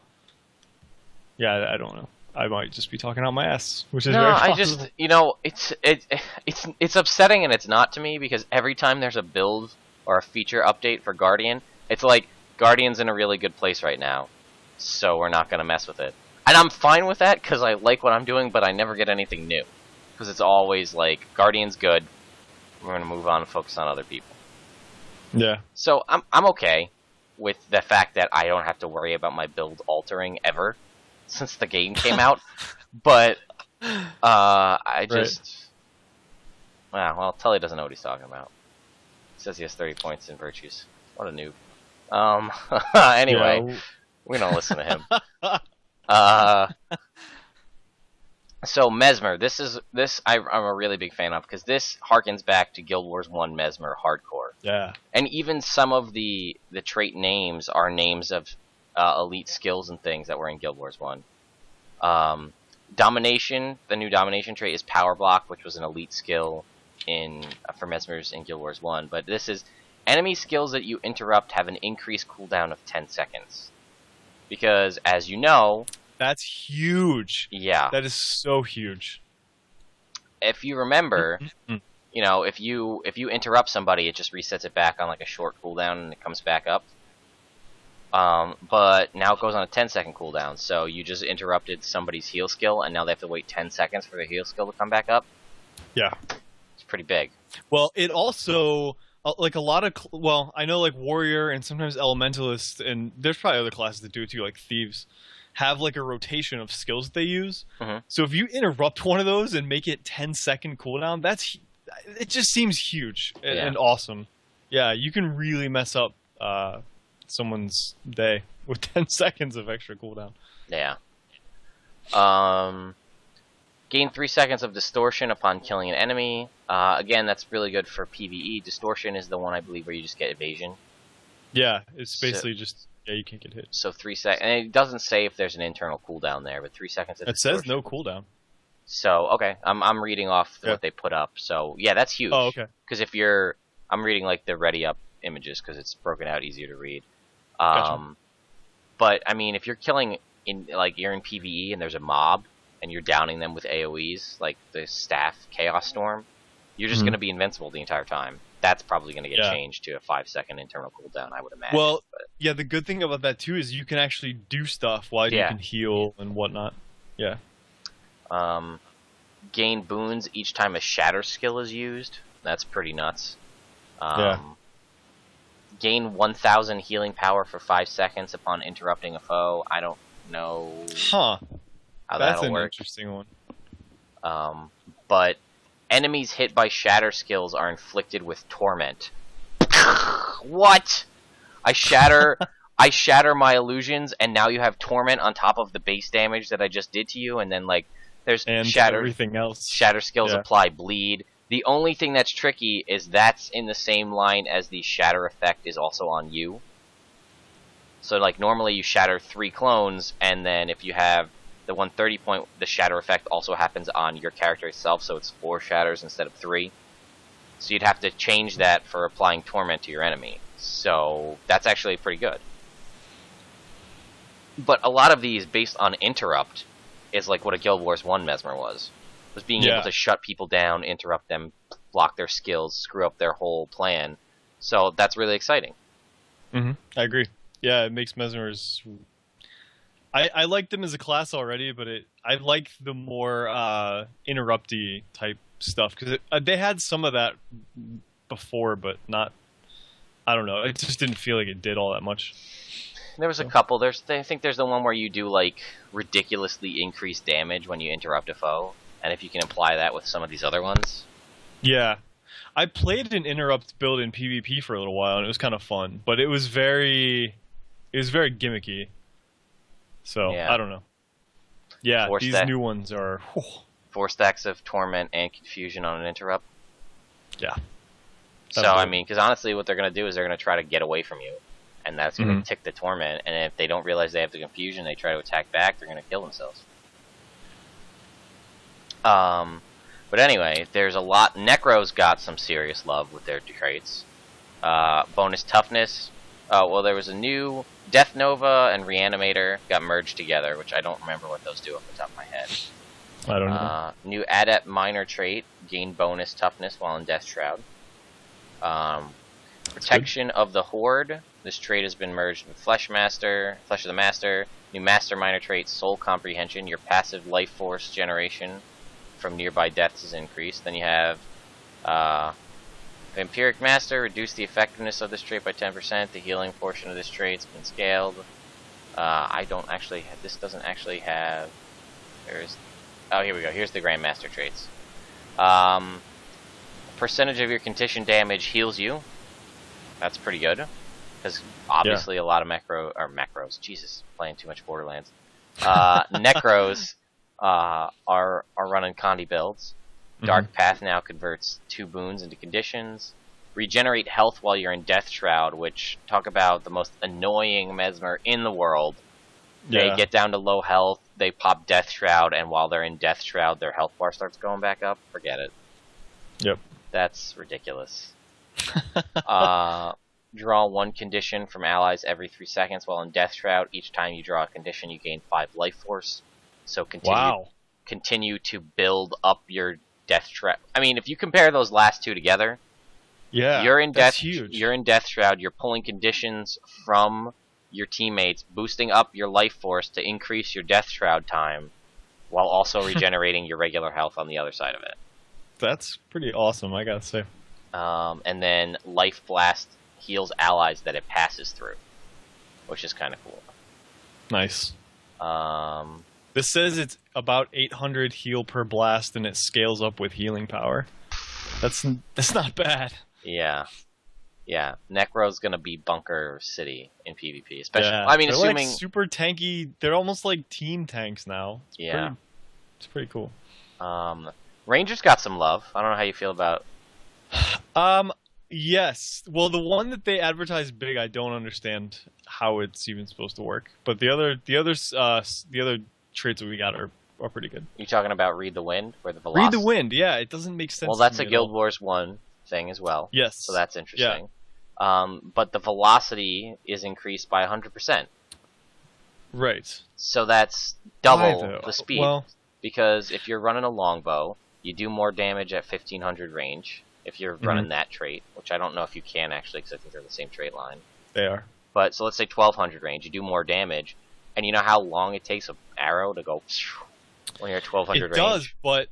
A: Yeah, I don't know. I might just be talking out my ass, which is
B: No,
A: very
B: I
A: possible.
B: just, it's upsetting and it's not to me, because every time there's a build or a feature update for Guardian, it's like, Guardian's in a really good place right now, so we're not going to mess with it. And I'm fine with that, because I like what I'm doing, but I never get anything new. Because it's always like, Guardian's good, we're going to move on and focus on other people.
A: Yeah.
B: So I'm okay with the fact that I don't have to worry about my build altering ever since the game came out. But I just well, Tully doesn't know what he's talking about. He says he has 30 points in Virtues. What a noob. Anyway,
A: Yeah.
B: we don't listen to him. So Mesmer, this I'm a really big fan of, because this harkens back to Guild Wars 1 Mesmer hardcore.
A: Yeah.
B: And even some of the trait names are names of elite skills and things that were in Guild Wars 1. Domination, the new Domination trait is Power Block, which was an elite skill for Mesmers in Guild Wars 1. But this is, enemy skills that you interrupt have an increased cooldown of 10 seconds. Because, as you know...
A: That's huge.
B: Yeah.
A: That is so huge.
B: If you remember... if you interrupt somebody, it just resets it back on like a short cooldown and it comes back up. But now it goes on a 10-second cooldown, so you just interrupted somebody's heal skill, and now they have to wait 10 seconds for their heal skill to come back up.
A: Yeah.
B: It's pretty big.
A: Well, it also, like a lot of, I know like Warrior and sometimes Elementalist, and there's probably other classes that do it too, like Thieves, have like a rotation of skills that they use. So if you interrupt one of those and make it 10-second cooldown, it just seems huge and awesome. Yeah, you can really mess up someone's day with 10 seconds of extra cooldown.
B: Yeah. Gain 3 seconds of distortion upon killing an enemy. Again, that's really good for PvE. Distortion is the one, I believe, where you just get evasion.
A: Yeah, it's basically you can't get hit.
B: So 3 seconds, and it doesn't say if there's an internal cooldown there, but 3 seconds of distortion.
A: It says no cooldown.
B: So, okay, I'm reading off what they put up. So, yeah, that's huge.
A: Oh, okay.
B: Because I'm reading like the ready up images, because it's broken out easier to read.
A: Gotcha.
B: But I mean, if you're killing in like you're in PvE and there's a mob and you're downing them with AoEs like the staff Chaos Storm, you're just going to be invincible the entire time. That's probably going to get changed to a 5-second internal cooldown, I would imagine.
A: Well, yeah, the good thing about that too is you can actually do stuff while you can heal and whatnot. Yeah.
B: Gain boons each time a shatter skill is used. That's pretty nuts. Gain 1,000 healing power for 5 seconds upon interrupting a foe. I don't know
A: how
B: that'll work.
A: That's an interesting one.
B: But enemies hit by shatter skills are inflicted with torment. What? I shatter my illusions, and now you have torment on top of the base damage that I just did to you, and then like there's
A: everything else.
B: Shatter skills apply bleed. The only thing that's tricky is that's in the same line as the shatter effect is also on you. So like normally you shatter 3 clones, and then if you have the 130 point, the shatter effect also happens on your character itself, so it's 4 shatters instead of 3. So you'd have to change that for applying torment to your enemy. So that's actually pretty good. But a lot of these based on interrupt is like what a Guild Wars 1 Mesmer was being able to shut people down, interrupt them, block their skills, screw up their whole plan. So that's really exciting.
A: I agree. Yeah, it makes Mesmers... I like them as a class already, but I like the more interrupty type stuff, because they had some of that before, but not... I don't know, it just didn't feel like it did all that much.
B: There was a couple. I think there's the one where you do like ridiculously increased damage when you interrupt a foe. And if you can apply that with some of these other ones.
A: Yeah. I played an interrupt build in PvP for a little while, and it was kind of fun. But it was very gimmicky. So, I don't know. Yeah, these new ones are...
B: 4 stacks of Torment and Confusion on an interrupt.
A: Yeah.
B: So, I mean, because honestly what they're going to do is they're going to try to get away from you. And that's going to tick the Torment. And if they don't realize they have the Confusion, they try to attack back, they're going to kill themselves. But anyway, there's a lot. Necro's got some serious love with their traits. Bonus toughness. Well, there was a new Death Nova and Reanimator got merged together, which I don't remember what those do off the top of my head.
A: I don't know.
B: New Adept minor trait, gain bonus toughness while in Death Shroud. Protection of the Horde. This trait has been merged with Flesh of the Master. New Master minor trait, Soul Comprehension. Your passive life force generation from nearby deaths is increased. Then you have Vampiric Master, reduce the effectiveness of this trait by 10%. The healing portion of this trait's been scaled. This doesn't actually have... Oh, here we go. Here's the Grandmaster traits. Percentage of your condition damage heals you. That's pretty good. Because obviously a lot of macros. Jesus, playing too much Borderlands. Necros are running Condi builds. Dark Path now converts 2 boons into conditions. Regenerate health while you're in Death Shroud, which, talk about the most annoying Mesmer in the world. They get down to low health, they pop Death Shroud, and while they're in Death Shroud, their health bar starts going back up. Forget it.
A: Yep.
B: That's ridiculous. Draw 1 condition from allies every 3 seconds while in Death Shroud. Each time you draw a condition, you gain 5 life force. So continue to build up your Death Shroud. I mean, if you compare those last two together, you're in Death Shroud. You're pulling conditions from your teammates, boosting up your life force to increase your Death Shroud time, while also regenerating your regular health on the other side of it.
A: That's pretty awesome, I gotta say.
B: And then Life Blast heals allies that it passes through, which is kind of cool.
A: Nice. This says it's about 800 heal per blast, and it scales up with healing power. That's not bad.
B: Yeah. Necro's gonna be Bunker City in PvP, especially.
A: Yeah.
B: I mean,
A: they're
B: assuming
A: like super tanky. They're almost like team tanks now. It's pretty cool.
B: Rangers got some love. I don't know how you feel about.
A: Yes. Well, the one that they advertise big, I don't understand how it's even supposed to work. But the other traits that we got are pretty good.
B: You talking about Read the Wind, where the velocity?
A: Read the Wind, yeah. It doesn't make sense.
B: Well, that's a Guild Wars 1 thing as well.
A: Yes.
B: So that's interesting. Yeah. But the velocity is increased by 100%.
A: Right.
B: So that's
A: Why,
B: double
A: though?
B: the speed.
A: Well,
B: Because if you're running a longbow, you do more damage at 1500 range. If you're running that trait, which I don't know if you can actually, because I think they're the same trait line.
A: they are.
B: But so let's say 1200 range, you do more damage, and you know how long it takes an arrow to go when you're at 1200
A: It
B: range?
A: does, but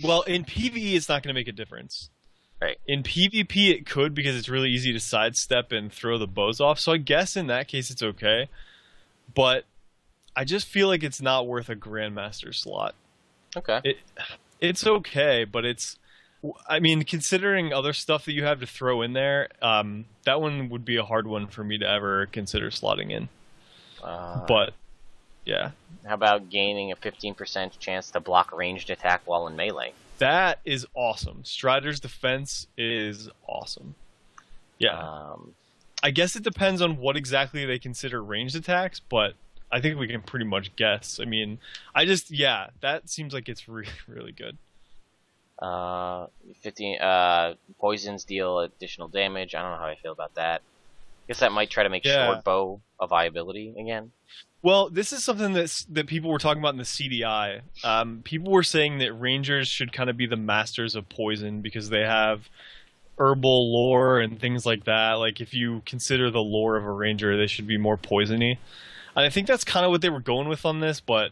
A: well, in PvE, it's not going to make a difference.
B: Right.
A: In PvP, it could because it's really easy to sidestep and throw the bows off. So I guess in that case, it's okay. But I just feel like it's not worth a Grandmaster slot.
B: Okay.
A: It's okay, but I mean, considering other stuff that you have to throw in there, that one would be a hard one for me to ever consider slotting in. But, yeah.
B: How about gaining a 15% chance to block ranged attack while in melee?
A: That is awesome. Strider's Defense is awesome. Yeah. I guess it depends on what exactly they consider ranged attacks, but I think we can pretty much guess. I mean, that seems like it's really, really good.
B: 15 poisons deal additional damage. I don't know how I feel about that. Guess that might try to make short bow a viability again.
A: Well, this is something that people were talking about in the CDI. People were saying that rangers should kind of be the masters of poison because they have herbal lore and things like that. Like, if you consider the lore of a ranger, they should be more poisony. And I think that's kind of what they were going with on this, but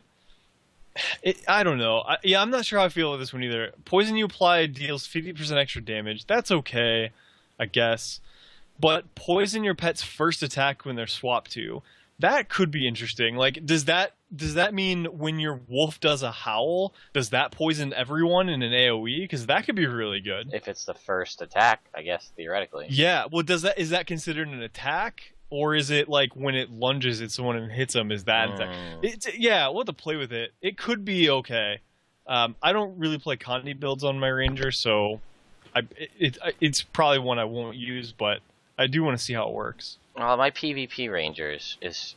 A: I don't know. I'm not sure how I feel about this one either. Poison you apply deals 50% extra damage. That's okay, I guess. But poison your pet's first attack when they're swapped to. That could be interesting. Like, does that mean when your wolf does a howl, does that poison everyone in an AoE? Because that could be really good.
B: If it's the first attack, I guess, theoretically.
A: Yeah, well, is that considered an attack? Or is it like when it lunges at someone and hits them, is that attack? We'll have to play with it. It could be okay. I don't really play Condi builds on my Ranger, so it's probably one I won't use, but I do want to see how it works.
B: Well, my PvP Rangers is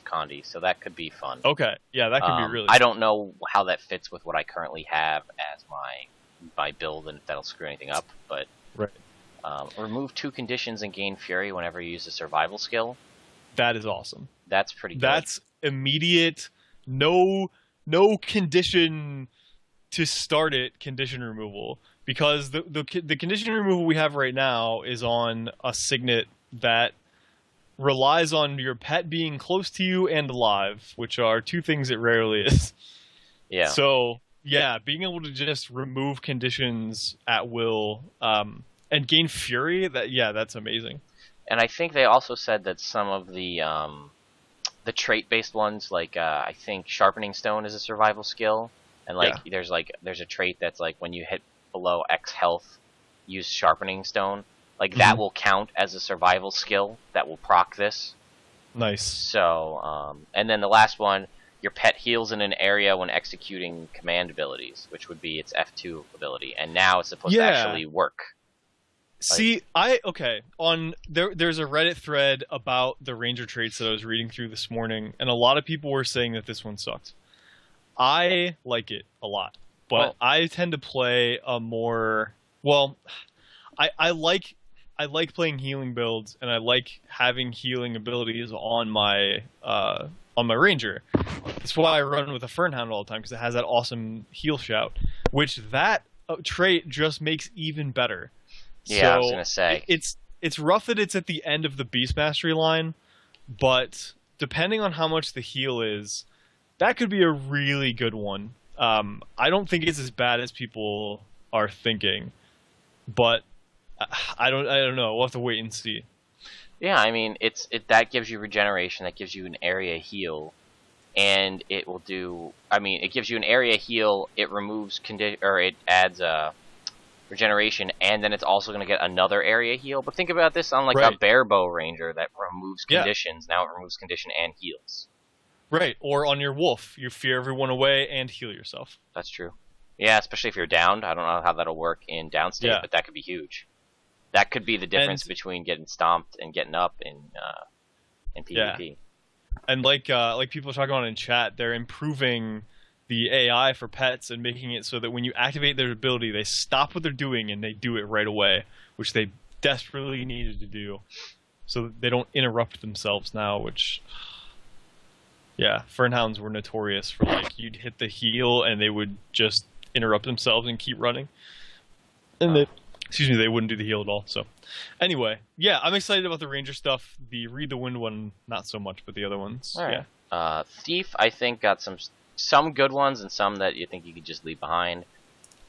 B: Condi, so that could be fun.
A: Okay, yeah, that could be really
B: I
A: fun.
B: don't know how that fits with what I currently have as my build, and if that'll screw anything up, but...
A: Right.
B: Remove 2 conditions and gain Fury whenever you use a survival skill.
A: That is awesome.
B: That's pretty good.
A: That's immediate, no condition to start it, condition removal. Because the condition removal we have right now is on a signet that relies on your pet being close to you and alive, which are 2 things it rarely is.
B: Yeah.
A: So, yeah, being able to just remove conditions at will, and gain Fury, that's amazing.
B: And I think they also said that some of the trait-based ones, like I think Sharpening Stone is a survival skill, and there's a trait that's like when you hit below X health, use Sharpening Stone. Like that will count as a survival skill that will proc this.
A: Nice.
B: So, and then the last one, your pet heals in an area when executing command abilities, which would be its F2 ability, and now it's supposed to actually work.
A: See, there's a Reddit thread about the Ranger traits that I was reading through this morning, and a lot of people were saying that this one sucked. I like it a lot, but I tend to play a more I like playing healing builds, and I like having healing abilities on my Ranger. That's why I run with a Fernhound all the time, because it has that awesome heal shout, which that trait just makes even better.
B: Yeah,
A: so
B: I was gonna say
A: it's rough that it's at the end of the Beast Mastery line, but depending on how much the heal is, that could be a really good one. I don't think it's as bad as people are thinking, but I don't know. We'll have to wait and see.
B: Yeah, I mean, that gives you regeneration, that gives you an area heal, and it will do. I mean, it gives you an area heal. It removes it adds regeneration, and then it's also going to get another area heal. But think about this on like a Barebow Ranger that removes conditions. Now it removes condition and heals.
A: Right, or on your Wolf, you fear everyone away and heal yourself.
B: That's true. Yeah, especially if you're downed. I don't know how that'll work in downstate, but that could be huge. That could be the difference between getting stomped and getting up in PvP.
A: Yeah. And like people are talking about in chat, they're improving the AI for pets and making it so that when you activate their ability, they stop what they're doing and they do it right away, which they desperately needed to do, so that they don't interrupt themselves now. Which, Yeah, Fernhounds were notorious for like you'd hit the heel and they would just interrupt themselves and keep running, and they wouldn't do the heal at all. So, anyway, yeah, I'm excited about the Ranger stuff. The Read the Wind one, not so much, but the other ones,
B: All right.
A: yeah.
B: Thief, I think, got some good ones and some that you think you could just leave behind.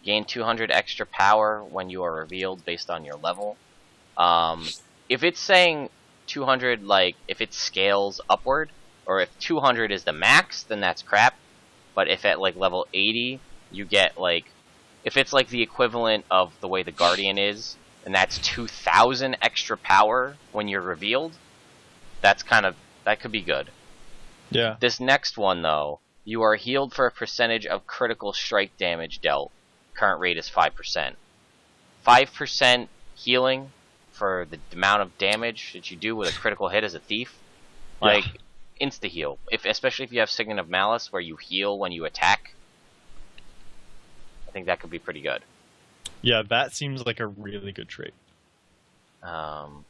B: Gain 200 extra power when you are revealed based on your level. If it's saying 200, like if it scales upward, or if 200 is the max, then that's crap. But if at like level 80 you get like, if it's like the equivalent of the way the Guardian is, and that's 2,000 extra power when you're revealed, that could be good.
A: Yeah.
B: This next one though, you are healed for a percentage of critical strike damage dealt. Current rate is 5%. 5% healing for the amount of damage that you do with a critical hit as a thief. Like, insta heal. Especially if you have Signet of Malice where you heal when you attack. I think that could be pretty good.
A: Yeah, that seems like a really good trait.
B: And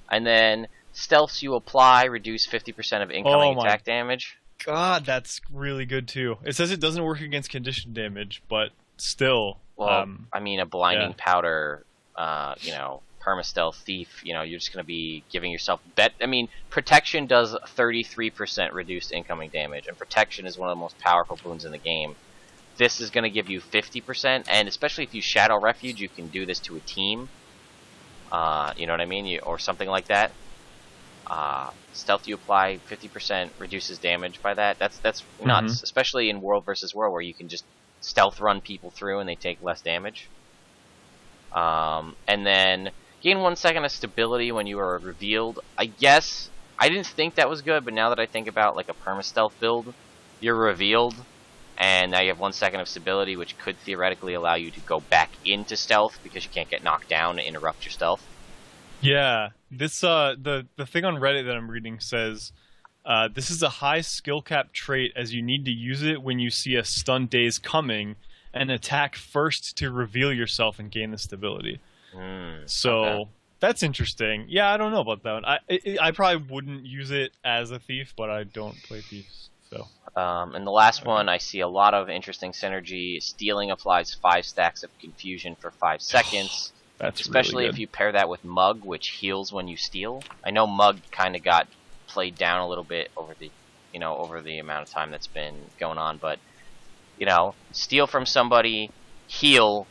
B: then stealths you apply reduce 50% of incoming attack damage.
A: God, that's really good too. It says it doesn't work against condition damage, but still.
B: Well, I mean, a blinding powder, perma-stealth thief, you're just going to be giving yourself protection does 33% reduced incoming damage, and protection is one of the most powerful boons in the game. This is going to give you 50%, and especially if you Shadow Refuge, you can do this to a team. You know what I mean? Or something like that. Stealth you apply 50% reduces damage by that. That's nuts, especially in World versus World where you can just stealth run people through and they take less damage. And then gain 1 second of stability when you are revealed. I guess I didn't think that was good, but now that I think about like a perma-stealth build, you're revealed and now you have 1 second of stability, which could theoretically allow you to go back into stealth because you can't get knocked down and interrupt your stealth.
A: Yeah, this the thing on Reddit that I'm reading says this is a high skill cap trait as you need to use it when you see a stun daze coming and attack first to reveal yourself and gain the stability. So that's interesting. Yeah, I don't know about that one. I probably wouldn't use it as a thief, but I don't play thieves. So.
B: And the last one, I see a lot of interesting synergy. Stealing applies 5 stacks of confusion for 5 seconds.
A: That's
B: especially
A: really
B: if you pair that with Mug, which heals when you steal. I know Mug kind of got played down a little bit over the amount of time that's been going on, but steal from somebody, heal,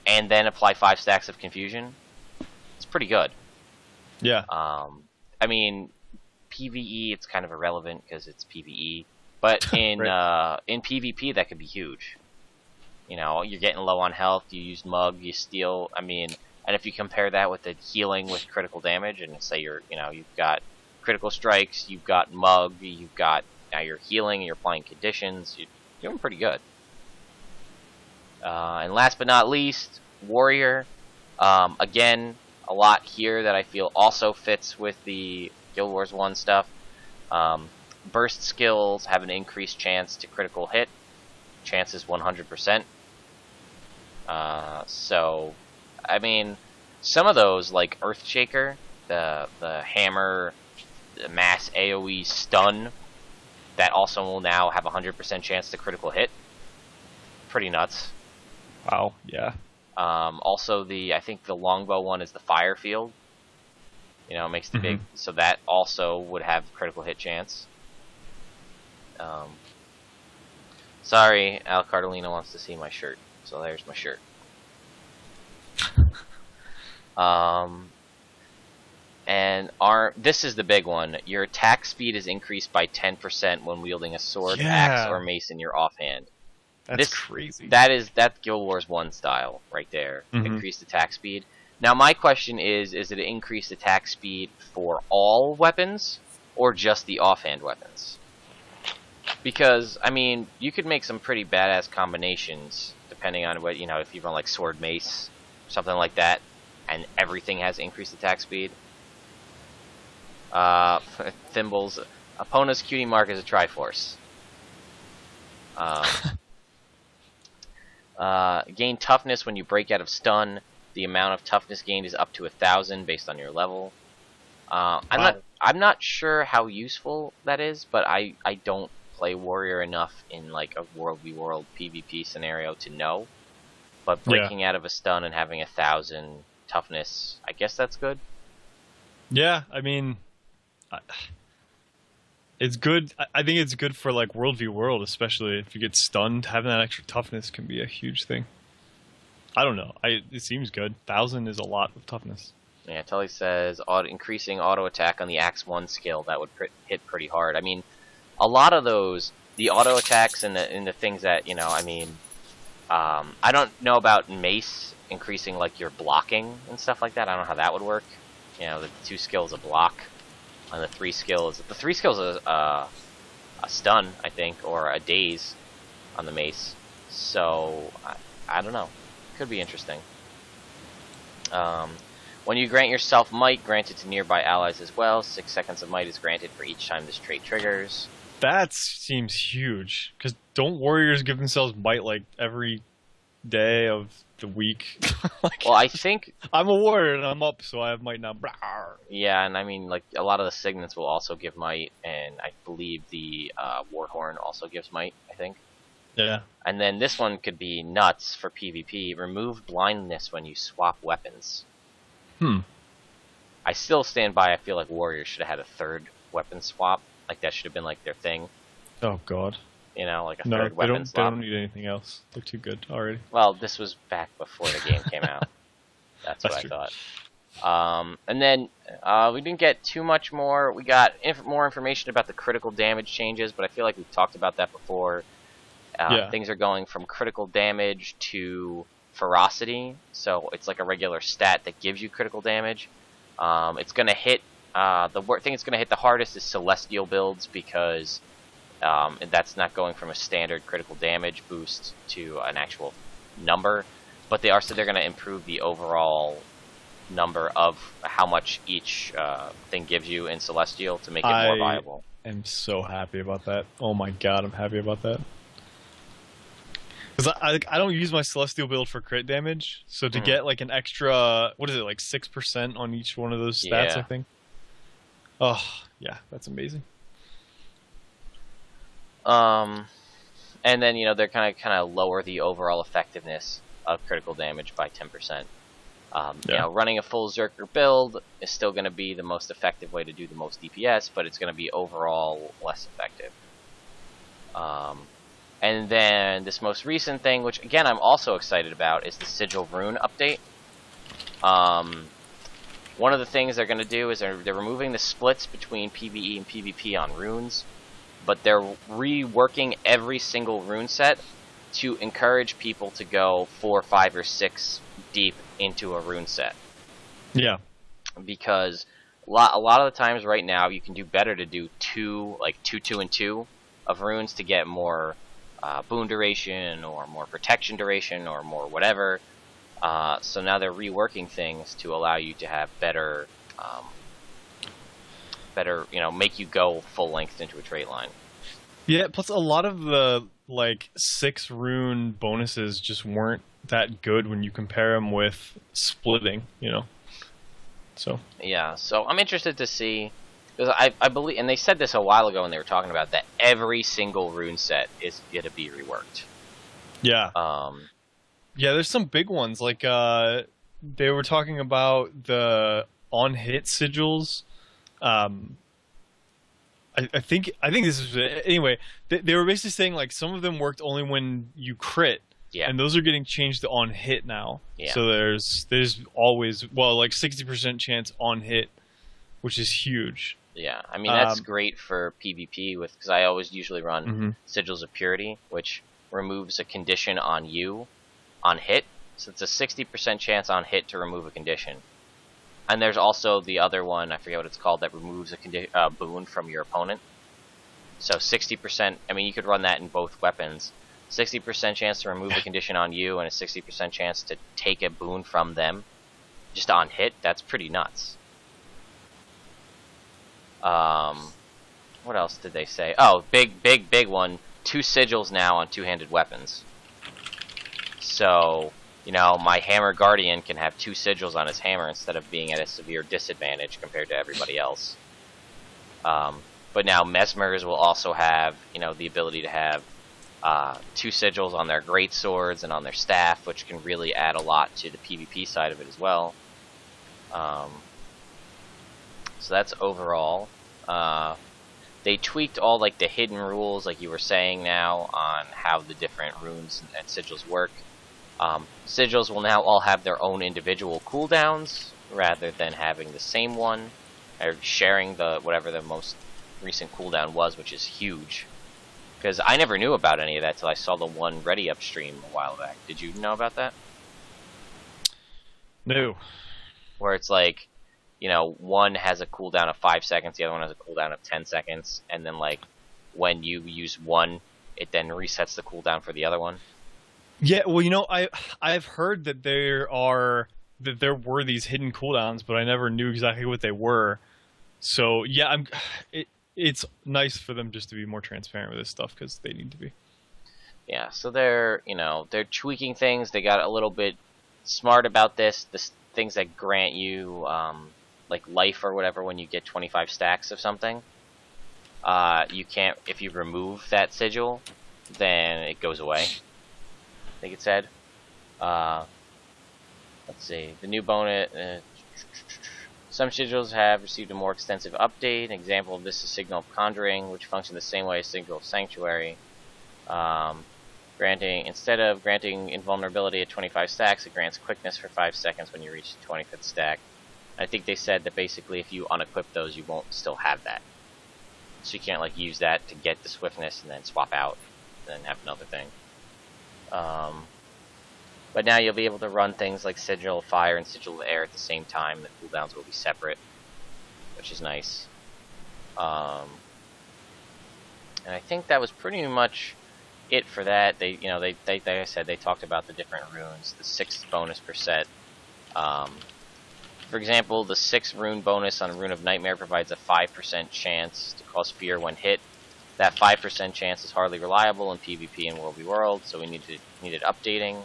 B: and then apply 5 stacks of confusion. It's pretty good.
A: Yeah.
B: I mean, PvE it's kind of irrelevant because it's PvE, but in in PvP that could be huge. You're getting low on health, you use Mug, you steal, and if you compare that with the healing with critical damage, and say you've got critical strikes, you've got Mug, now you're healing, and you're applying conditions, you're doing pretty good. And last but not least, Warrior. Again, a lot here that I feel also fits with the Guild Wars 1 stuff. Burst skills have an increased chance to critical hit. Chance is 100%. So, some of those, like Earthshaker, the hammer, the mass AoE stun, that also will now have a 100% chance to critical hit. Pretty nuts.
A: Wow, yeah.
B: Also, I think the longbow one is the fire field. Makes the big, so that also would have critical hit chance. Sorry, Al Cardellino wants to see my shirt, so there's my shirt. And this is the big one. Your attack speed is increased by 10% when wielding a sword, axe, or mace in your offhand.
A: That's crazy.
B: That's Guild Wars 1 style right there. Increased attack speed. Now my question is it increased attack speed for all weapons or just the offhand weapons? Because you could make some pretty badass combinations depending on what if you run like sword mace, something like that, and everything has increased attack speed. Thimbles, opponent's cutie mark is a Triforce. Gain toughness when you break out of stun. The amount of toughness gained is up to 1,000 based on your level. I'm I'm not sure how useful that is, but I don't play warrior enough in like a world v world PvP scenario to know. But breaking out of a stun and having 1,000 toughness, I guess that's good.
A: Yeah, I mean, it's good. I think it's good for like world v world, especially if you get stunned. Having that extra toughness can be a huge thing. I don't know. It seems good. 1,000 is a lot of toughness.
B: Yeah, Tully says increasing auto attack on the Axe 1 skill, that would hit pretty hard. I mean, a lot of those, the auto attacks and the things that, you know, I mean, I don't know about Mace increasing like your blocking and stuff like that. I don't know how that would work. You know, the 2 skills a block, and the 3 skills is a stun, I think, or a daze on the Mace. So I don't know. Could be interesting. When you grant yourself might, granted to nearby allies as well. 6 seconds of might is granted for each time this trait triggers.
A: That seems huge, because don't warriors give themselves might like every day of the week? Like,
B: well, I think
A: I'm a warrior and I'm up, so I have might now.
B: Yeah, and I mean, like a lot of the signets will also give might, and I believe the Warhorn also gives might. I think.
A: Yeah.
B: And then this one could be nuts for PvP. Remove blindness when you swap weapons. I still stand by. I feel like warriors should have had a 3rd weapon swap. Like that should have been like their thing.
A: Oh God.
B: You know, like a 3rd weapon swap.
A: They don't need anything else. They're too good already.
B: Well, this was back before the game came out. That's what
A: true.
B: I thought. And then we didn't get too much more. We got more information about the critical damage changes, but I feel like we've talked about that before. Things are going from critical damage to ferocity, so it's like a regular stat that gives you critical damage. It's going to hit the thing it's going to hit the hardest is celestial builds, because that's not going from a standard critical damage boost to an actual number, but they're going to improve the overall number of how much each thing gives you in celestial to make it more viable.
A: I'm so happy about that. Oh my God, I'm happy about that. Because I don't use my celestial build for crit damage, so to get like an extra, what is it, like 6% on each one of those stats, I think. Oh yeah, that's amazing.
B: And then, you know, they're kind of lower the overall effectiveness of critical damage by 10%. You know, running a full Zerker build is still going to be the most effective way to do the most DPS, but it's going to be overall less effective. And then this most recent thing, which again I'm also excited about, is the Sigil Rune update. One of the things they're going to do is they're removing the splits between PvE and PvP on runes, but they're reworking every single rune set to encourage people to go 4, 5, or 6 deep into a rune set.
A: Yeah.
B: Because a lot of the times right now you can do better to do 2, 2, and 2 of runes to get more boon duration or more protection duration or more whatever. So now they're reworking things to allow you to have better, you know, make you go full length into a trait line.
A: Yeah, plus a lot of the, 6 rune bonuses just weren't that good when you compare them with splitting, you know? So.
B: Yeah, so I'm interested to see, because I believe, and they said this a while ago when they were talking about that every single rune set is going to be reworked.
A: Yeah. Yeah, there's some big ones, they were talking about the on-hit sigils. I think this is anyway. They were basically saying some of them worked only when you crit, and those are getting changed to on hit now. Yeah. So there's always 60% chance on hit, which is huge.
B: Yeah, I mean that's great for PvP because I always usually run Sigils of Purity, which removes a condition on you on hit. So it's a 60% chance on hit to remove a condition. And there's also the other one, I forget what it's called, that removes a boon from your opponent. So 60%, I mean, you could run that in both weapons. 60% chance to remove a condition on you, and a 60% chance to take a boon from them, just on hit. That's pretty nuts. What else did they say? Oh, big one. 2 sigils now on two-handed weapons. So, you know, my Hammer Guardian can have 2 sigils on his hammer instead of being at a severe disadvantage compared to everybody else. But now Mesmers will also have, you know, the ability to have 2 sigils on their great swords and on their staff, which can really add a lot to the PvP side of it as well. So that's overall. They tweaked all like the hidden rules, like you were saying now, on how the different runes and sigils work. Sigils will now all have their own individual cooldowns rather than having the same one, or sharing the whatever the most recent cooldown was, which is huge. Because I never knew about any of that till I saw the one Ready Up stream a while back. Did you know about that?
A: No.
B: Where it's like, you know, one has a cooldown of 5 seconds, the other one has a cooldown of 10 seconds, and then like when you use one, it then resets the cooldown for the other one.
A: Yeah, well, you know, I've heard that there were these hidden cooldowns, but I never knew exactly what they were. So yeah, it's nice for them just to be more transparent with this stuff because they need to be.
B: Yeah, so they're tweaking things. They got a little bit smart about this. The things that grant you like life or whatever when you get 25 stacks of something. You can't, if you remove that sigil, then it goes away. I think it said. Let's see. The new bonus. Some sigils have received a more extensive update. An example of this is Signal of Conjuring, which functions the same way as Signal of Sanctuary. Instead of granting invulnerability at 25 stacks, it grants quickness for 5 seconds when you reach the 25th stack. I think they said that basically if you unequip those, you won't still have that. So you can't like use that to get the swiftness and then swap out and then have another thing. But now you'll be able to run things like Sigil of Fire and Sigil of Air at the same time. The cooldowns will be separate, which is nice. And I think that was pretty much it for that. They, you know, like I said, they talked about the different runes, the 6th bonus per set. For example, the 6th rune bonus on Rune of Nightmare provides a 5% chance to cause fear when hit. That 5% chance is hardly reliable in PvP and World v World, so we needed updating.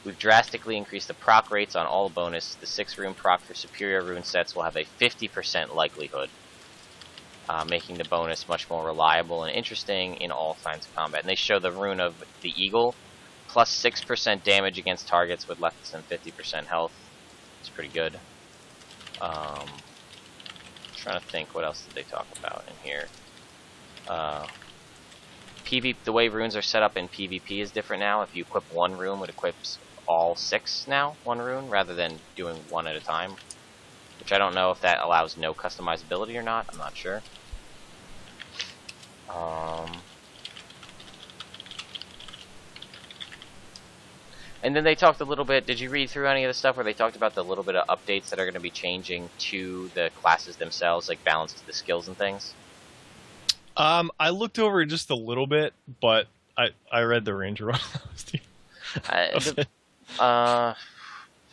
B: We've drastically increased the proc rates on all bonus. The 6 rune proc for superior rune sets will have a 50% likelihood, making the bonus much more reliable and interesting in all kinds of combat. And they show the rune of the Eagle, plus 6% damage against targets with less than 50% health. It's pretty good. Trying to think, what else did they talk about in here? The way runes are set up in PvP is different now. If you equip one rune, it equips all 6 now, one rune, rather than doing one at a time. Which I don't know if that allows no customizability or not. I'm not sure. And then they talked a little bit, did you read through any of the stuff where they talked about the little bit of updates that are going to be changing to the classes themselves, like balance to the skills and things?
A: I looked over it just a little bit, but I read the Ranger one.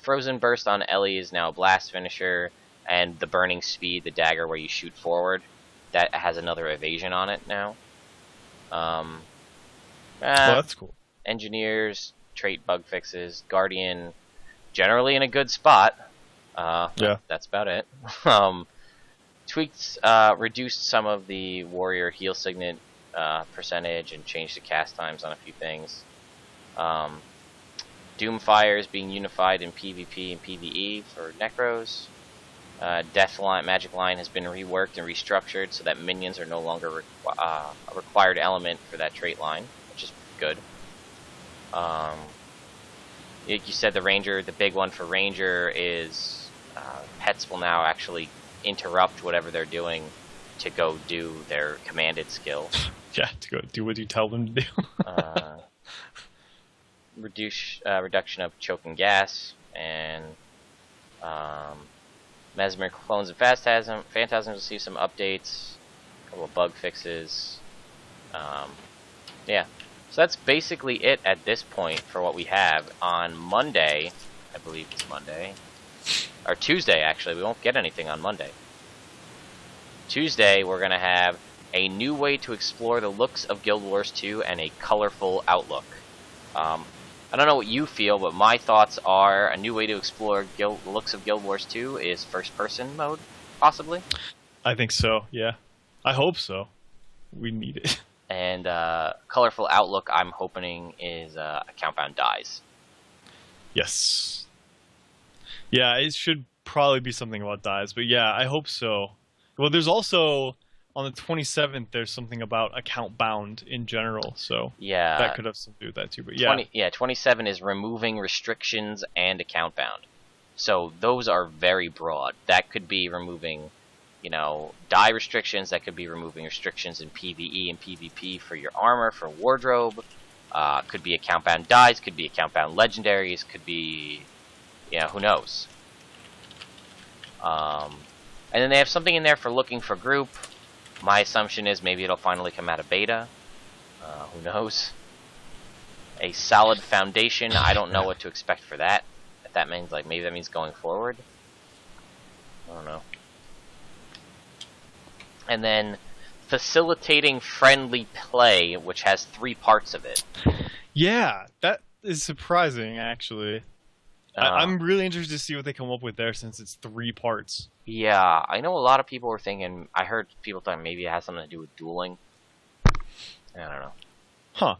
B: Frozen Burst on Ellie is now a blast finisher, and the Burning Speed, the dagger where you shoot forward, that has another evasion on it now.
A: That's cool.
B: Engineers, trait bug fixes, Guardian, generally in a good spot.
A: Yeah.
B: That's about it. Tweaked, reduced some of the warrior heal signet percentage and changed the cast times on a few things. Doomfire is being unified in PvP and PvE for Necros. Death line, Magic Line has been reworked and restructured so that minions are no longer a required element for that trait line, which is good. Like you said, the Ranger, the big one for Ranger is pets will now actually interrupt whatever they're doing to go do their commanded skill.
A: Yeah, to go do what you tell them to do.
B: Reduction of choking gas, and Mesmer clones and Phantasms receive some updates, a couple of bug fixes. Yeah, so that's basically it at this point for what we have. On Monday, I believe it's Monday, or Tuesday actually, we won't get anything on Monday. Tuesday we're going to have a new way to explore the looks of Guild Wars 2 and a colorful outlook. I don't know what you feel, but my thoughts are a new way to explore the looks of Guild Wars 2 is first-person mode, possibly.
A: I think so, yeah. I hope so. We need it.
B: And colorful outlook, I'm hoping, is account-bound dies.
A: Yes. Yeah, it should probably be something about dies, but yeah, I hope so. Well, there's also, on the 27th, there's something about account-bound in general, so
B: Yeah.
A: that could have something to do with that too, but yeah.
B: 27 is removing restrictions and account-bound. So those are very broad. That could be removing, die restrictions. That could be removing restrictions in PvE and PvP for your armor, for wardrobe. Could be account-bound dies. Could be account-bound legendaries. Could be, who knows. And then they have something in there for looking for group. My assumption is maybe it'll finally come out of beta. Who knows? A solid foundation. I don't know what to expect for that. If that means, maybe that means going forward. I don't know. And then facilitating friendly play, which has 3 parts of it.
A: Yeah, that is surprising, actually. I'm really interested to see what they come up with there, since it's 3 parts.
B: Yeah, I know a lot of people were thinking, I heard people talking maybe it has something to do with dueling. I don't know.
A: Huh.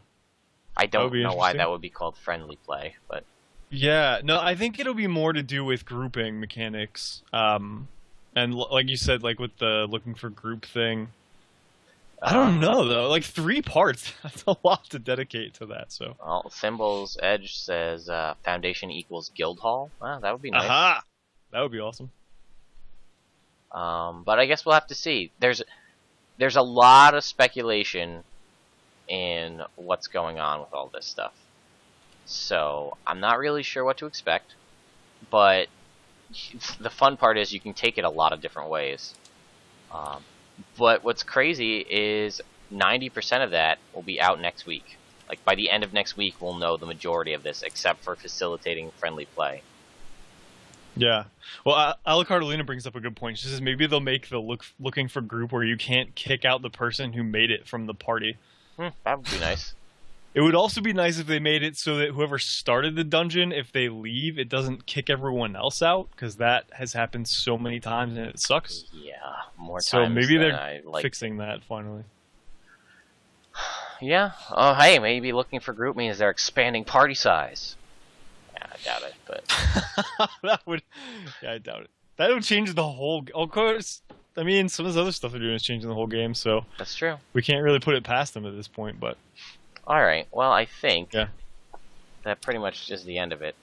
B: I don't know why that would be called friendly play, but...
A: Yeah, no, I think it'll be more to do with grouping mechanics. And like you said, with the looking for group thing. I don't know, though. 3 parts, that's a lot to dedicate to that, so...
B: Well, Symbols Edge says Foundation equals Guild Hall. Well, that would be nice.
A: Aha! That would be awesome.
B: But I guess we'll have to see. There's a lot of speculation in what's going on with all this stuff. So, I'm not really sure what to expect. But the fun part is you can take it a lot of different ways. But what's crazy is 90% of that will be out next week. By the end of next week, we'll know the majority of this, except for facilitating friendly play.
A: Yeah. Well, Alicardolina brings up a good point. She says maybe they'll make the looking for group where you can't kick out the person who made it from the party.
B: That would be nice.
A: It would also be nice if they made it so that whoever started the dungeon, if they leave, it doesn't kick everyone else out, because that has happened so many times and it sucks.
B: Yeah, more times.
A: So maybe
B: than
A: they're fixing that finally.
B: Yeah. Oh, hey, maybe looking for group means they're expanding party size. Yeah, I doubt it, but
A: I doubt it. That would change the whole. Of course, I mean, some of this other stuff they're doing is changing the whole game, so
B: that's true.
A: We can't really put it past them at this point, but.
B: All right. Well, I think that pretty much is the end of it.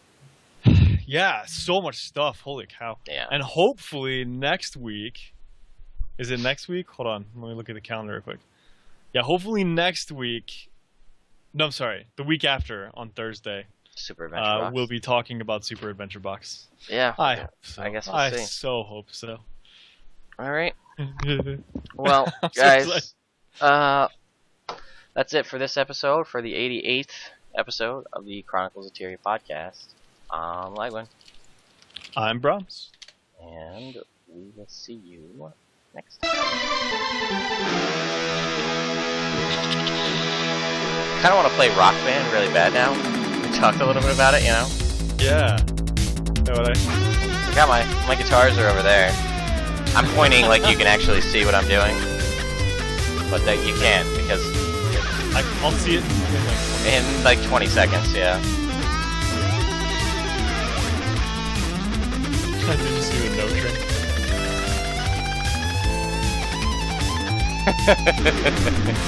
A: Yeah, so much stuff. Holy cow.
B: Yeah.
A: And hopefully next week. Is it next week? Hold on. Let me look at the calendar real quick. Yeah, hopefully next week. No, I'm sorry. The week after, on Thursday.
B: Super Adventure Box.
A: We'll be talking about Super Adventure Box.
B: Yeah.
A: I hope so.
B: I guess we'll see.
A: I so hope so.
B: All right. Well, guys. That's it for this episode, for the 88th episode of the Chronicles of Tyria podcast. I'm Lagwin.
A: I'm Bromms.
B: And we will see you next time. Kind of want to play Rock Band really bad now. We talked a little bit about it,
A: Yeah.
B: I got my guitars are over there. I'm pointing like you can actually see what I'm doing. But that you can't, because...
A: I'll see it
B: in 20 seconds, yeah.
A: I did just do a no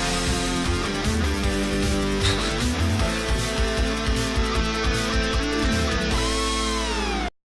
A: trick.